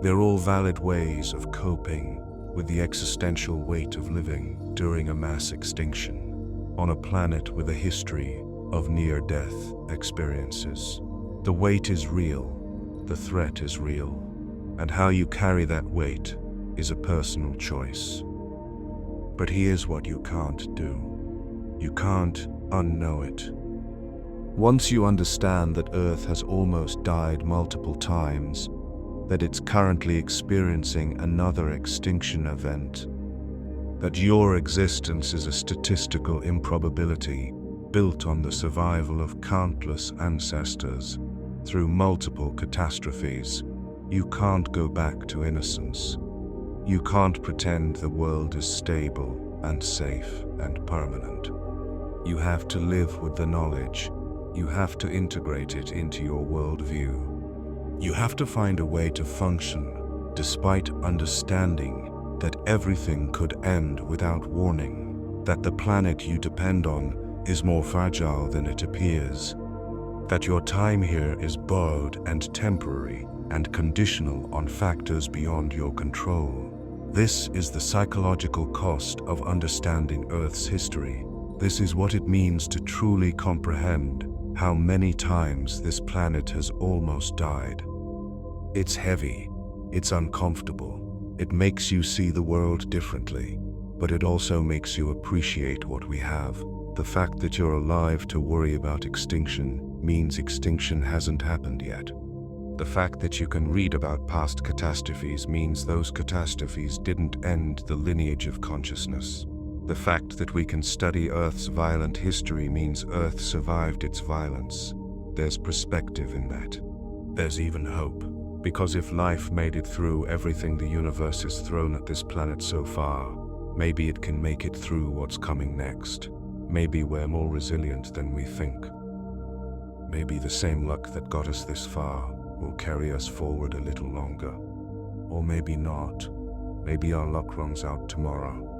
They're all valid ways of coping with the existential weight of living during a mass extinction on a planet with a history of near-death experiences. The weight is real, the threat is real, and how you carry that weight is a personal choice. But here's what you can't do. You can't unknow it. Once you understand that Earth has almost died multiple times, that it's currently experiencing another extinction event, that your existence is a statistical improbability built on the survival of countless ancestors through multiple catastrophes, you can't go back to innocence. You can't pretend the world is stable and safe and permanent. You have to live with the knowledge. You have to integrate it into your worldview. You have to find a way to function despite understanding that everything could end without warning, that the planet you depend on is more fragile than it appears, that your time here is borrowed and temporary and conditional on factors beyond your control. This is the psychological cost of understanding Earth's history. This is what it means to truly comprehend how many times this planet has almost died. It's heavy, it's uncomfortable, it makes you see the world differently, but it also makes you appreciate what we have. The fact that you're alive to worry about extinction means extinction hasn't happened yet. The fact that you can read about past catastrophes means those catastrophes didn't end the lineage of consciousness. The fact that we can study Earth's violent history means Earth survived its violence. There's perspective in that. There's even hope. Because if life made it through everything the universe has thrown at this planet so far, maybe it can make it through what's coming next. Maybe we're more resilient than we think. Maybe the same luck that got us this far will carry us forward a little longer. Or maybe not. Maybe our luck runs out tomorrow.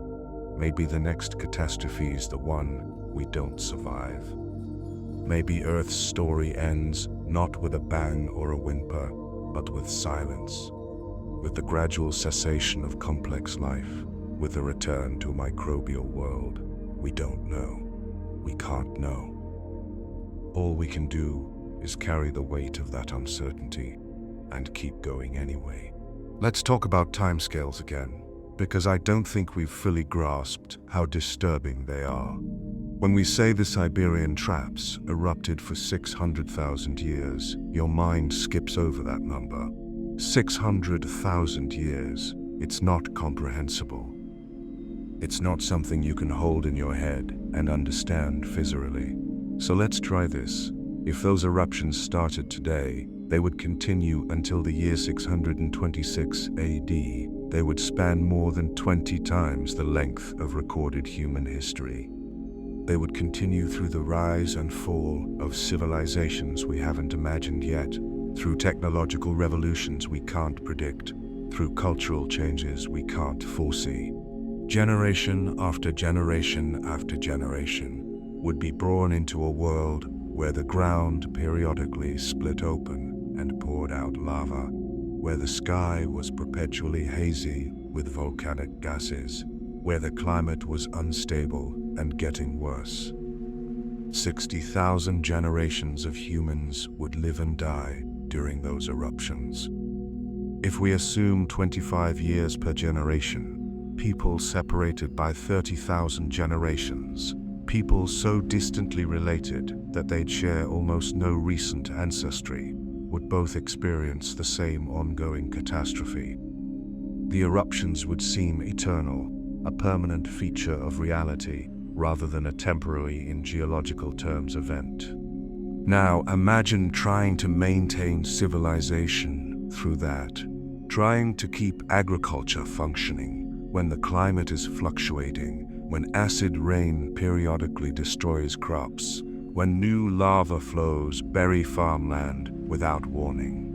Maybe the next catastrophe is the one we don't survive. Maybe Earth's story ends not with a bang or a whimper, but with silence, with the gradual cessation of complex life, with a return to a microbial world. We don't know. We can't know. All we can do is carry the weight of that uncertainty and keep going anyway. Let's talk about timescales again, because I don't think we've fully grasped how disturbing they are. When we say the Siberian traps erupted for 600,000 years, your mind skips over that number. 600,000 years. It's not comprehensible. It's not something you can hold in your head and understand physically. So let's try this. If those eruptions started today, they would continue until the year 626 AD. They would span more than 20 times the length of recorded human history. They would continue through the rise and fall of civilizations we haven't imagined yet, through technological revolutions we can't predict, through cultural changes we can't foresee. Generation after generation after generation would be born into a world where the ground periodically split open and poured out lava, where the sky was perpetually hazy with volcanic gases, where the climate was unstable and getting worse. 60,000 generations of humans would live and die during those eruptions. If we assume 25 years per generation, people separated by 30,000 generations, people so distantly related that they'd share almost no recent ancestry, would both experience the same ongoing catastrophe. The eruptions would seem eternal, a permanent feature of reality, rather than a temporary, in geological terms, event. Now imagine trying to maintain civilization through that, trying to keep agriculture functioning when the climate is fluctuating, when acid rain periodically destroys crops, when new lava flows bury farmland without warning.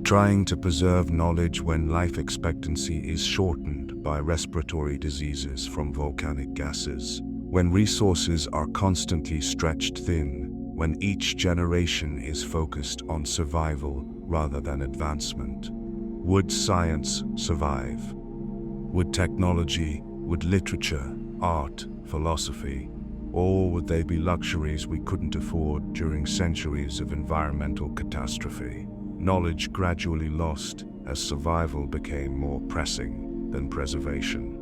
Trying to preserve knowledge when life expectancy is shortened by respiratory diseases from volcanic gases, when resources are constantly stretched thin, when each generation is focused on survival rather than advancement. Would science survive? Would technology, would literature, art, philosophy, or would they be luxuries we couldn't afford during centuries of environmental catastrophe? Knowledge gradually lost as survival became more pressing than preservation.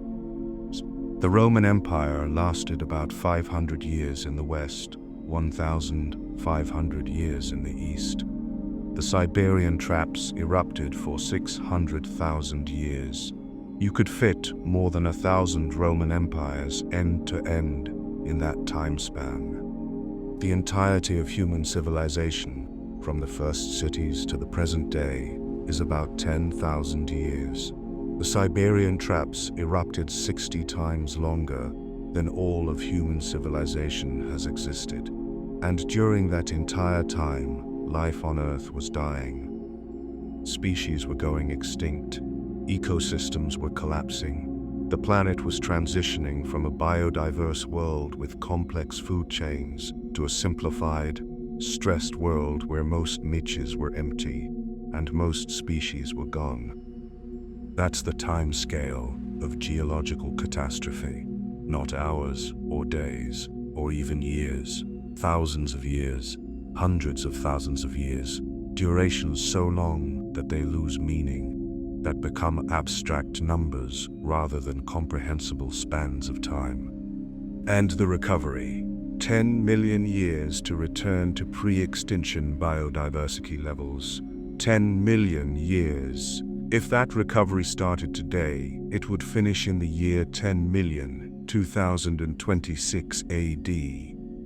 The Roman Empire lasted about 500 years in the West, 1,500 years in the East. The Siberian traps erupted for 600,000 years. You could fit more than 1,000 Roman empires end to end in that time span. The entirety of human civilization, from the first cities to the present day, is about 10,000 years. The Siberian traps erupted 60 times longer than all of human civilization has existed. And during that entire time, life on Earth was dying. Species were going extinct. Ecosystems were collapsing. The planet was transitioning from a biodiverse world with complex food chains to a simplified, stressed world where most niches were empty and most species were gone. That's the time scale of geological catastrophe, not hours or days or even years. Thousands of years, hundreds of thousands of years, durations so long that they lose meaning, that become abstract numbers rather than comprehensible spans of time. And the recovery, 10 million years to return to pre-extinction biodiversity levels. 10 million years. If that recovery started today, it would finish in the year 10,000,2026 AD.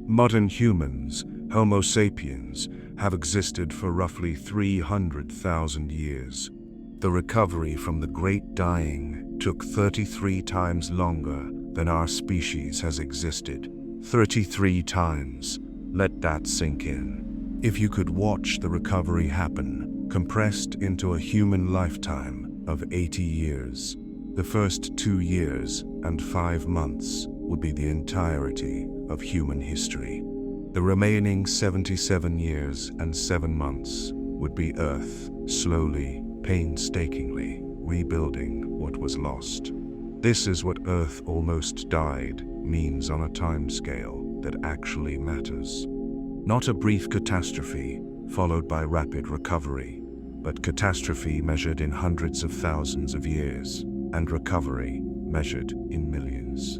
Modern humans, Homo sapiens, have existed for roughly 300,000 years. The recovery from the Great Dying took 33 times longer than our species has existed. 33 times. Let that sink in. If you could watch the recovery happen, compressed into a human lifetime of 80 years, the first 2 years and 5 months would be the entirety of human history. The remaining 77 years and 7 months would be Earth slowly, painstakingly rebuilding what was lost. This is what Earth almost died means on a time scale that actually matters. Not a brief catastrophe followed by rapid recovery, but catastrophe measured in hundreds of thousands of years, and recovery measured in millions.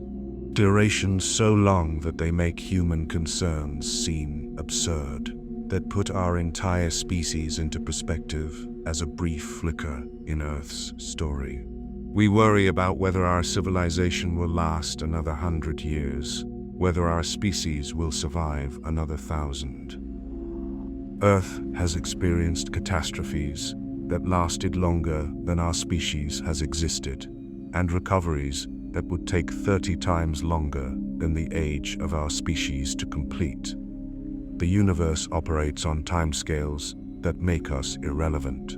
durations so long that they make human concerns seem absurd, that put our entire species into perspective as a brief flicker in Earth's story. We worry about whether our civilization will last another 100 years, whether our species will survive another 1,000. Earth has experienced catastrophes that lasted longer than our species has existed, and recoveries that would take 30 times longer than the age of our species to complete. The universe operates on timescales that make us irrelevant.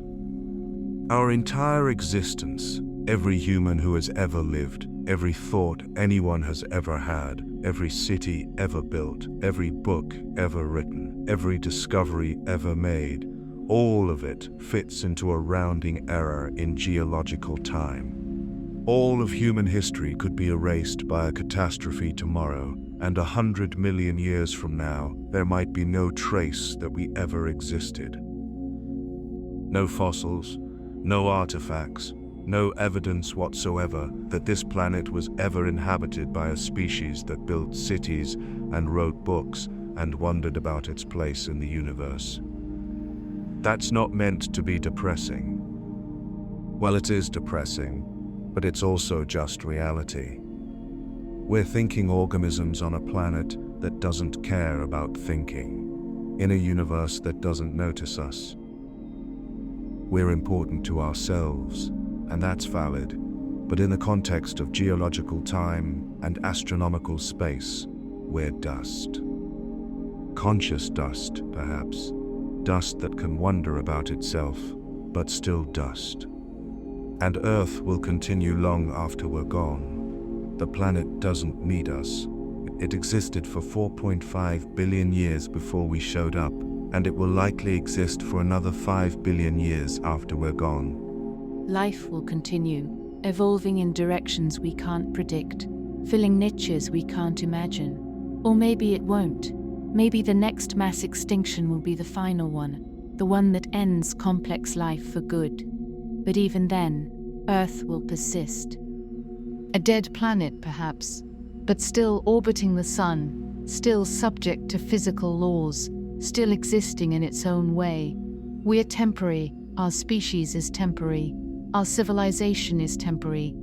Our entire existence, every human who has ever lived, every thought anyone has ever had, every city ever built, every book ever written, every discovery ever made, all of it fits into a rounding error in geological time. All of human history could be erased by a catastrophe tomorrow, and 100 million years from now, there might be no trace that we ever existed. No fossils, no artifacts, no evidence whatsoever that this planet was ever inhabited by a species that built cities and wrote books and wondered about its place in the universe. That's not meant to be depressing. Well, it is depressing, but it's also just reality. We're thinking organisms on a planet that doesn't care about thinking, in a universe that doesn't notice us. We're important to ourselves, and that's valid, but in the context of geological time and astronomical space, we're dust. Conscious dust, perhaps. Dust that can wonder about itself, but still dust. And Earth will continue long after we're gone. The planet doesn't need us. It existed for 4.5 billion years before we showed up, and it will likely exist for another 5 billion years after we're gone. Life will continue, evolving in directions we can't predict, filling niches we can't imagine. Or maybe it won't. Maybe the next mass extinction will be the final one, the one that ends complex life for good. But even then, Earth will persist. A dead planet, perhaps, but still orbiting the sun, still subject to physical laws, still existing in its own way. We're temporary, our species is temporary, our civilization is temporary.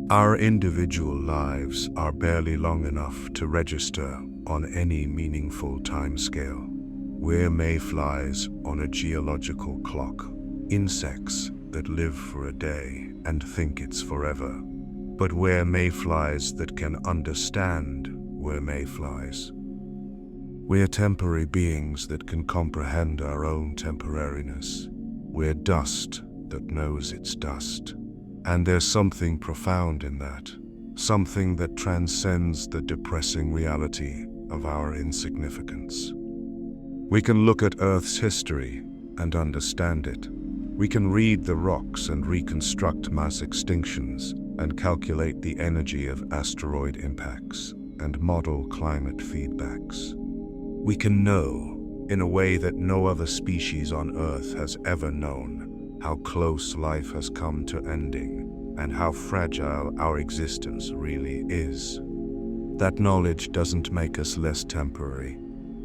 Our individual lives are barely long enough to register on any meaningful timescale. We're mayflies on a geological clock, insects that live for a day and think it's forever. But we're mayflies that can understand we're mayflies. We're temporary beings that can comprehend our own temporariness. We're dust that knows it's dust. And there's something profound in that, something that transcends the depressing reality of our insignificance. We can look at Earth's history and understand it. We can read the rocks and reconstruct mass extinctions and calculate the energy of asteroid impacts and model climate feedbacks. We can know, in a way that no other species on Earth has ever known, how close life has come to ending and how fragile our existence really is. That knowledge doesn't make us less temporary.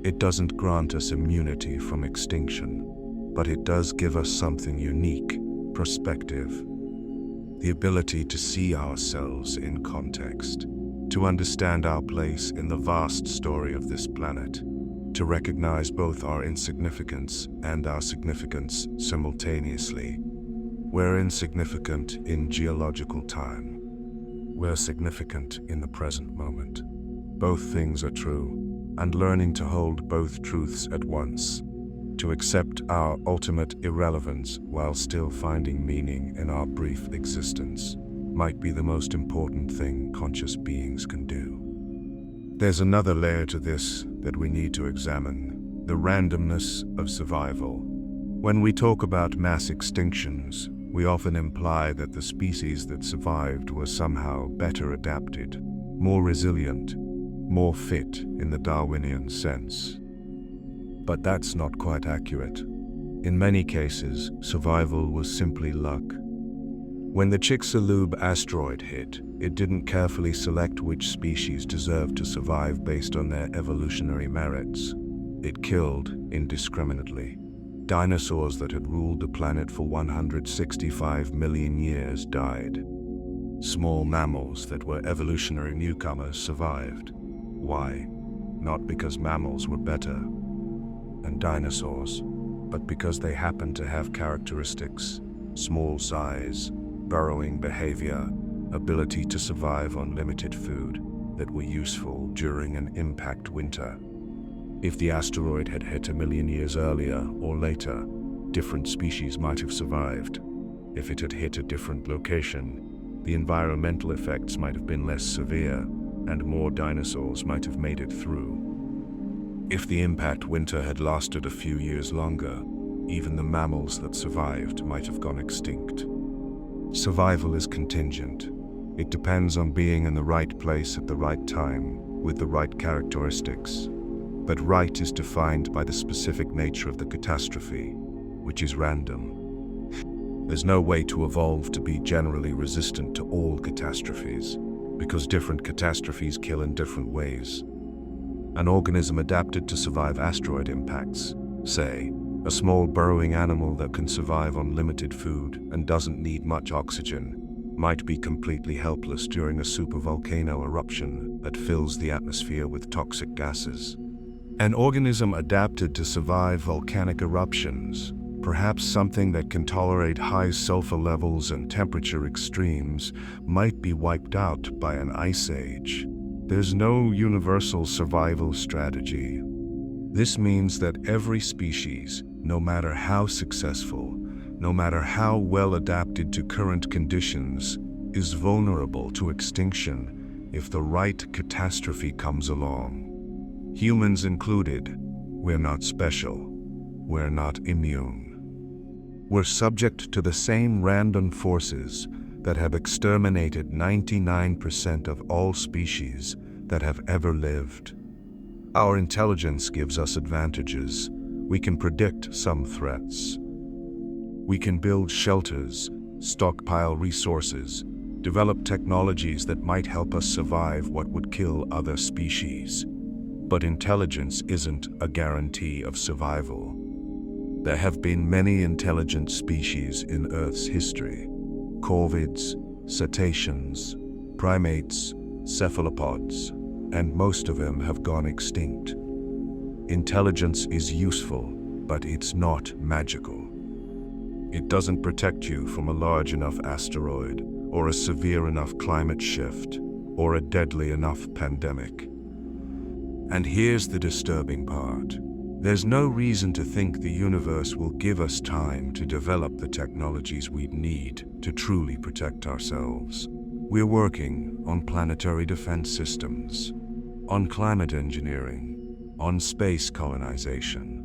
It doesn't grant us immunity from extinction, but it does give us something unique, perspective. The ability to see ourselves in context, to understand our place in the vast story of this planet, to recognize both our insignificance and our significance simultaneously. We're insignificant in geological time. We're significant in the present moment. Both things are true, and learning to hold both truths at once, to accept our ultimate irrelevance while still finding meaning in our brief existence, might be the most important thing conscious beings can do. There's another layer to this that we need to examine, the randomness of survival. When we talk about mass extinctions, we often imply that the species that survived were somehow better adapted, more resilient, more fit in the Darwinian sense. But that's not quite accurate. In many cases, survival was simply luck. When the Chicxulub asteroid hit, It didn't carefully select which species deserved to survive based on their evolutionary merits. It killed indiscriminately. Dinosaurs that had ruled the planet for 165 million years died. Small mammals that were evolutionary newcomers survived. Why? Not because mammals were better than dinosaurs, but because they happened to have characteristics: small size, burrowing behavior, ability to survive on limited food, that were useful during an impact winter. If the asteroid had hit 1 million years earlier or later, different species might have survived. If it had hit a different location, the environmental effects might have been less severe, and more dinosaurs might have made it through. If the impact winter had lasted a few years longer, even the mammals that survived might have gone extinct. Survival is contingent. It depends on being in the right place at the right time, with the right characteristics. But right is defined by the specific nature of the catastrophe, which is random. There's no way to evolve to be generally resistant to all catastrophes, because different catastrophes kill in different ways. An organism adapted to survive asteroid impacts, say, a small burrowing animal that can survive on limited food and doesn't need much oxygen, might be completely helpless during a supervolcano eruption that fills the atmosphere with toxic gases. An organism adapted to survive volcanic eruptions, perhaps something that can tolerate high sulfur levels and temperature extremes, might be wiped out by an ice age. There's no universal survival strategy. This means that every species, no matter how successful, no matter how well adapted to current conditions, is vulnerable to extinction if the right catastrophe comes along. Humans included, we're not special. We're not immune. We're subject to the same random forces that have exterminated 99% of all species that have ever lived. Our intelligence gives us advantages. We can predict some threats. We can build shelters, stockpile resources, develop technologies that might help us survive what would kill other species. But intelligence isn't a guarantee of survival. There have been many intelligent species in Earth's history: corvids, cetaceans, primates, cephalopods, and most of them have gone extinct. Intelligence is useful, but it's not magical. It doesn't protect you from a large enough asteroid, or a severe enough climate shift, or a deadly enough pandemic. And here's the disturbing part. There's no reason to think the universe will give us time to develop the technologies we need to truly protect ourselves. We're working on planetary defense systems, on climate engineering, on space colonization.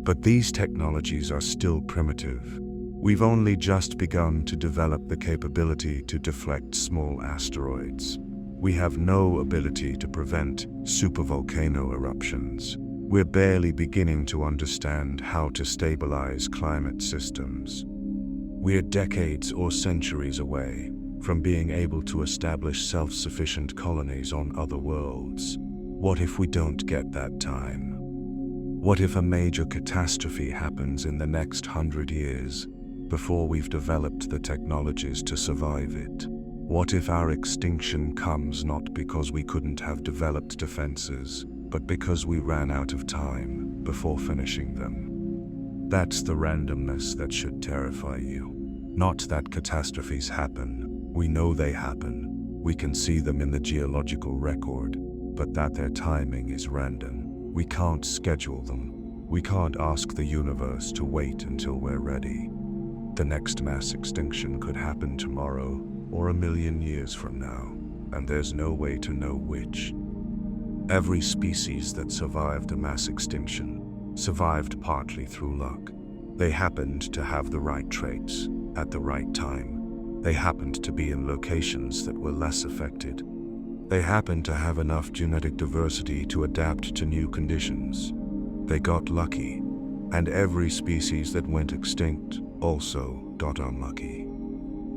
But these technologies are still primitive. We've only just begun to develop the capability to deflect small asteroids. We have no ability to prevent supervolcano eruptions. We're barely beginning to understand how to stabilize climate systems. We're decades or centuries away from being able to establish self-sufficient colonies on other worlds. What if we don't get that time? What if a major catastrophe happens in the next 100 years before we've developed the technologies to survive it? What if our extinction comes not because we couldn't have developed defenses, but because we ran out of time before finishing them? That's the randomness that should terrify you. Not that catastrophes happen. We know they happen. We can see them in the geological record, but that their timing is random. We can't schedule them. We can't ask the universe to wait until we're ready. The next mass extinction could happen tomorrow or 1 million years from now, and there's no way to know which. Every species that survived a mass extinction survived partly through luck. They happened to have the right traits at the right time. They happened to be in locations that were less affected. They happened to have enough genetic diversity to adapt to new conditions. They got lucky, and every species that went extinct also got unlucky.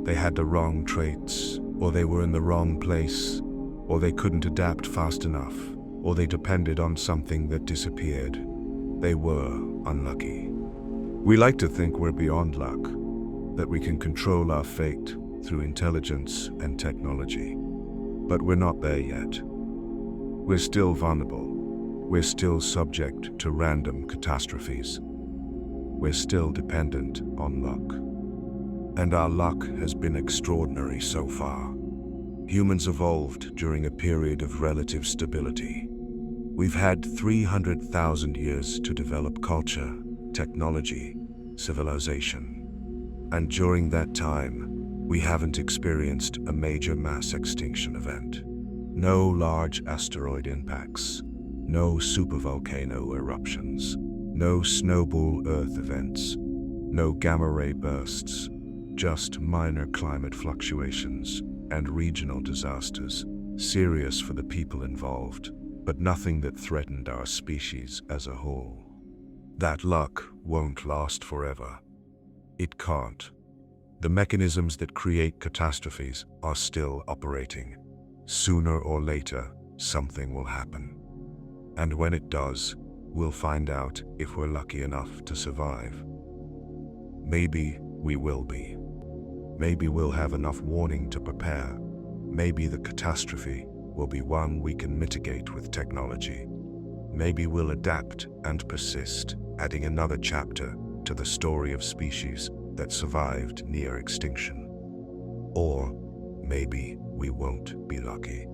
They had the wrong traits or they were in the wrong place, or they couldn't adapt fast enough, or they depended on something that disappeared. They were unlucky. We like to think we're beyond luck, that we can control our fate through intelligence and technology. But we're not there yet. We're still vulnerable. We're still subject to random catastrophes. We're still dependent on luck. And our luck has been extraordinary so far. Humans evolved during a period of relative stability. We've had 300,000 years to develop culture, technology, civilization. And during that time, we haven't experienced a major mass extinction event. No large asteroid impacts, no supervolcano eruptions, no snowball Earth events, no gamma-ray bursts, just minor climate fluctuations and regional disasters, serious for the people involved, but nothing that threatened our species as a whole. That luck won't last forever. It can't. The mechanisms that create catastrophes are still operating. Sooner or later, something will happen. And when it does, we'll find out if we're lucky enough to survive. Maybe we will be. Maybe we'll have enough warning to prepare. Maybe the catastrophe will be one we can mitigate with technology. Maybe we'll adapt and persist, adding another chapter to the story of species that survived near extinction. Or maybe we won't be lucky.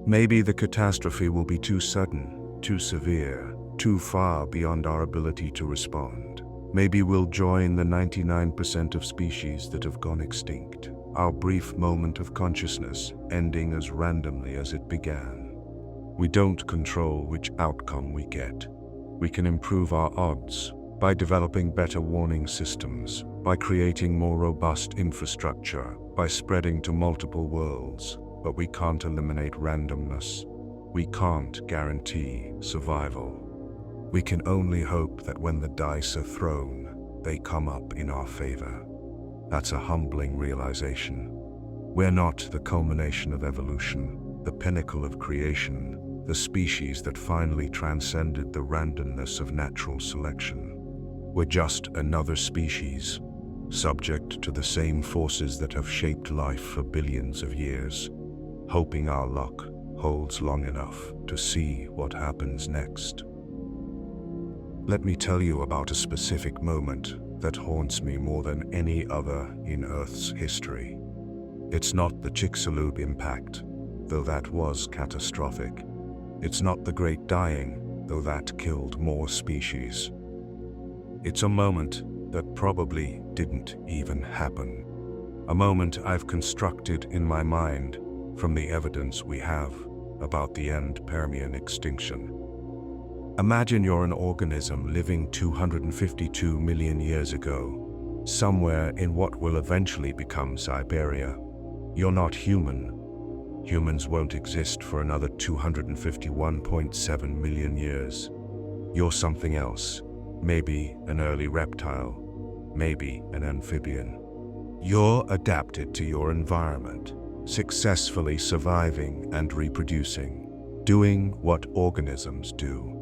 Maybe the catastrophe will be too sudden, too severe, too far beyond our ability to respond. Maybe we'll join the 99% of species that have gone extinct, our brief moment of consciousness ending as randomly as it began. We don't control which outcome we get. We can improve our odds by developing better warning systems, by creating more robust infrastructure, by spreading to multiple worlds, but we can't eliminate randomness. We can't guarantee survival. We can only hope that when the dice are thrown, they come up in our favor. That's a humbling realization. We're not the culmination of evolution, the pinnacle of creation, the species that finally transcended the randomness of natural selection. We're just another species, subject to the same forces that have shaped life for billions of years, hoping our luck holds long enough to see what happens next. Let me tell you about a specific moment that haunts me more than any other in Earth's history. It's not the Chicxulub impact, though that was catastrophic. It's not the Great Dying, though that killed more species. It's a moment that probably didn't even happen. A moment I've constructed in my mind from the evidence we have about the end Permian extinction. Imagine you're an organism living 252 million years ago, somewhere in what will eventually become Siberia. You're not human. Humans won't exist for another 251.7 million years. You're something else. Maybe an early reptile, maybe an amphibian. You're adapted to your environment, successfully surviving and reproducing, doing what organisms do.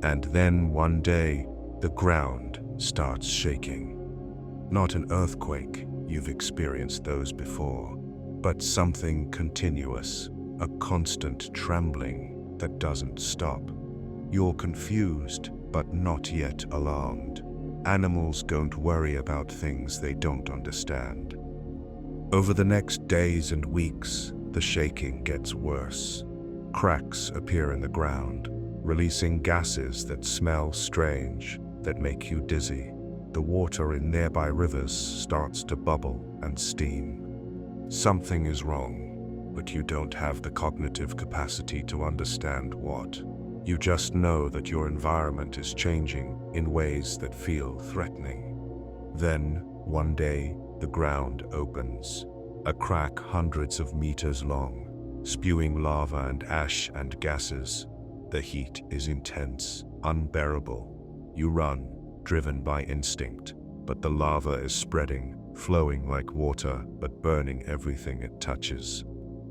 And then one day, the ground starts shaking. Not an earthquake, you've experienced those before, but something continuous, a constant trembling that doesn't stop. You're confused, but not yet alarmed. Animals don't worry about things they don't understand. Over the next days and weeks, the shaking gets worse. Cracks appear in the ground, releasing gases that smell strange, that make you dizzy. The water in nearby rivers starts to bubble and steam. Something is wrong, but you don't have the cognitive capacity to understand what. You just know that your environment is changing in ways that feel threatening. Then, one day, the ground opens. A crack hundreds of meters long, spewing lava and ash and gases. The heat is intense, unbearable. You run, driven by instinct, but the lava is spreading, flowing like water but burning everything it touches.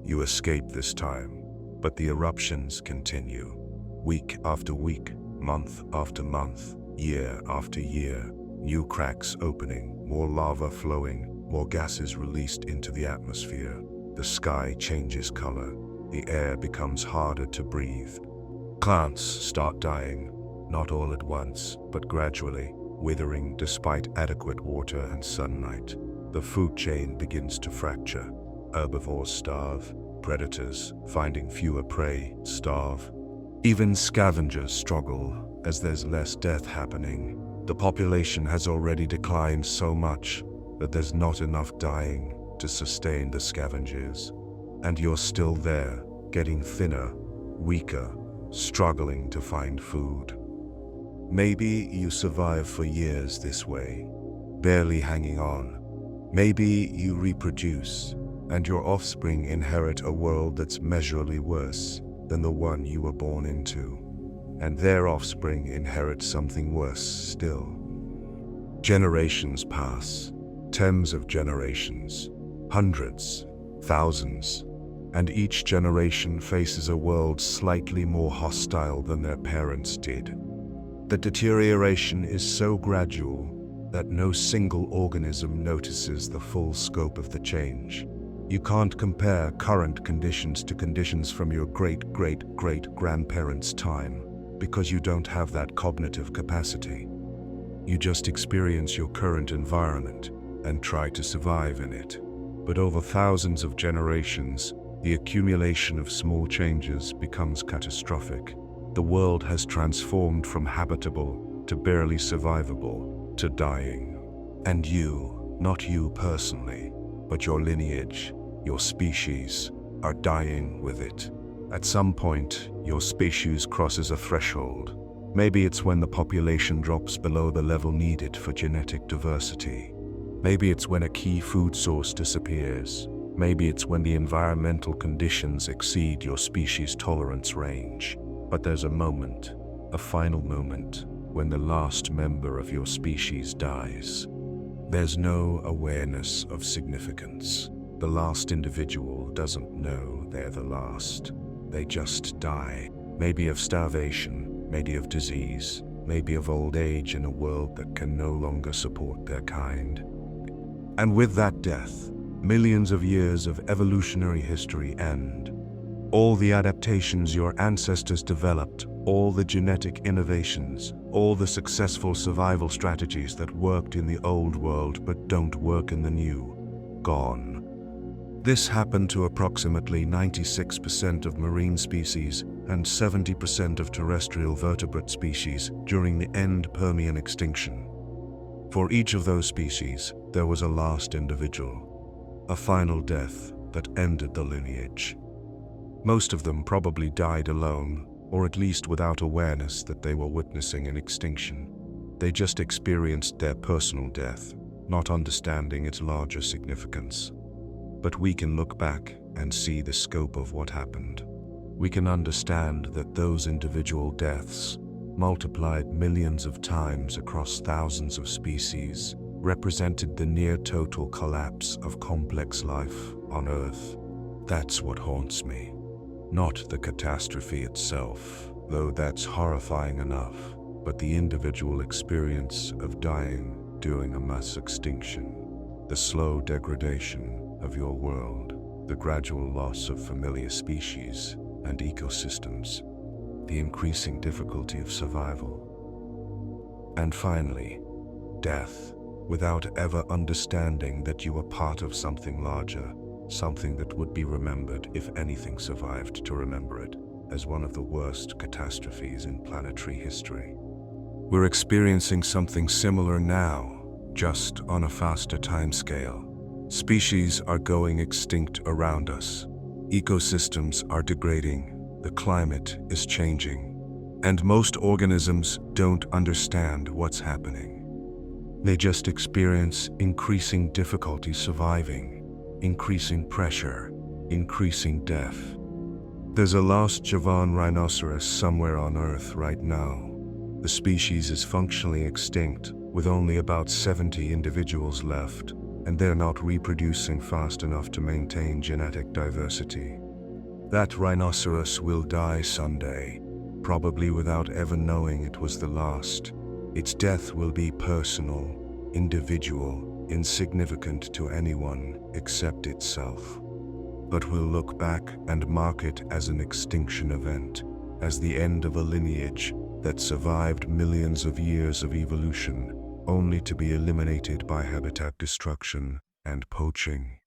You escape this time, but the eruptions continue. Week after week, month after month, year after year, new cracks opening, more lava flowing, more gases released into the atmosphere. The sky changes color, the air becomes harder to breathe. Plants start dying, not all at once, but gradually, withering despite adequate water and sunlight. The food chain begins to fracture. Herbivores starve, predators, finding fewer prey, starve. Even scavengers struggle, as there's less death happening. The population has already declined so much that there's not enough dying to sustain the scavengers. And you're still there, getting thinner, weaker, struggling to find food. Maybe you survive for years this way, barely hanging on. Maybe you reproduce, and your offspring inherit a world that's measurably worse than the one you were born into. And their offspring inherit something worse still. Generations pass, tens of generations, hundreds, thousands, and each generation faces a world slightly more hostile than their parents did. The deterioration is so gradual that no single organism notices the full scope of the change. You can't compare current conditions to conditions from your great-great-great-grandparents' time, because you don't have that cognitive capacity. You just experience your current environment and try to survive in it. But over thousands of generations, the accumulation of small changes becomes catastrophic. The world has transformed from habitable to barely survivable to dying. And you, not you personally, but your lineage, your species, are dying with it. At some point, your species crosses a threshold. Maybe it's when the population drops below the level needed for genetic diversity. Maybe it's when a key food source disappears. Maybe it's when the environmental conditions exceed your species' tolerance range. But there's a moment, a final moment, when the last member of your species dies. There's no awareness of significance. The last individual doesn't know they're the last. They just die. Maybe of starvation, maybe of disease, maybe of old age in a world that can no longer support their kind. And with that death, millions of years of evolutionary history end. All the adaptations your ancestors developed, all the genetic innovations, all the successful survival strategies that worked in the old world but don't work in the new, gone. This happened to approximately 96% of marine species and 70% of terrestrial vertebrate species during the end Permian extinction. For each of those species, there was a last individual, a final death that ended the lineage. Most of them probably died alone, or at least without awareness that they were witnessing an extinction. They just experienced their personal death, not understanding its larger significance. But we can look back and see the scope of what happened. We can understand that those individual deaths, multiplied millions of times across thousands of species, represented the near-total collapse of complex life on Earth. That's what haunts me. Not the catastrophe itself, though that's horrifying enough, but the individual experience of dying during a mass extinction, the slow degradation of your world, the gradual loss of familiar species and ecosystems, the increasing difficulty of survival. And finally, death, without ever understanding that you are part of something larger, something that would be remembered if anything survived to remember it, as one of the worst catastrophes in planetary history. We're experiencing something similar now, just on a faster timescale. Species are going extinct around us. Ecosystems are degrading. The climate is changing. And most organisms don't understand what's happening. They just experience increasing difficulty surviving, increasing pressure, increasing death. There's a lost Javan rhinoceros somewhere on Earth right now. The species is functionally extinct, with only about 70 individuals left. and they're not reproducing fast enough to maintain genetic diversity. That rhinoceros will die someday, probably without ever knowing it was the last. Its death will be personal, individual, insignificant to anyone except itself. But we'll look back and mark it as an extinction event, as the end of a lineage that survived millions of years of evolution, only to be eliminated by habitat destruction and poaching.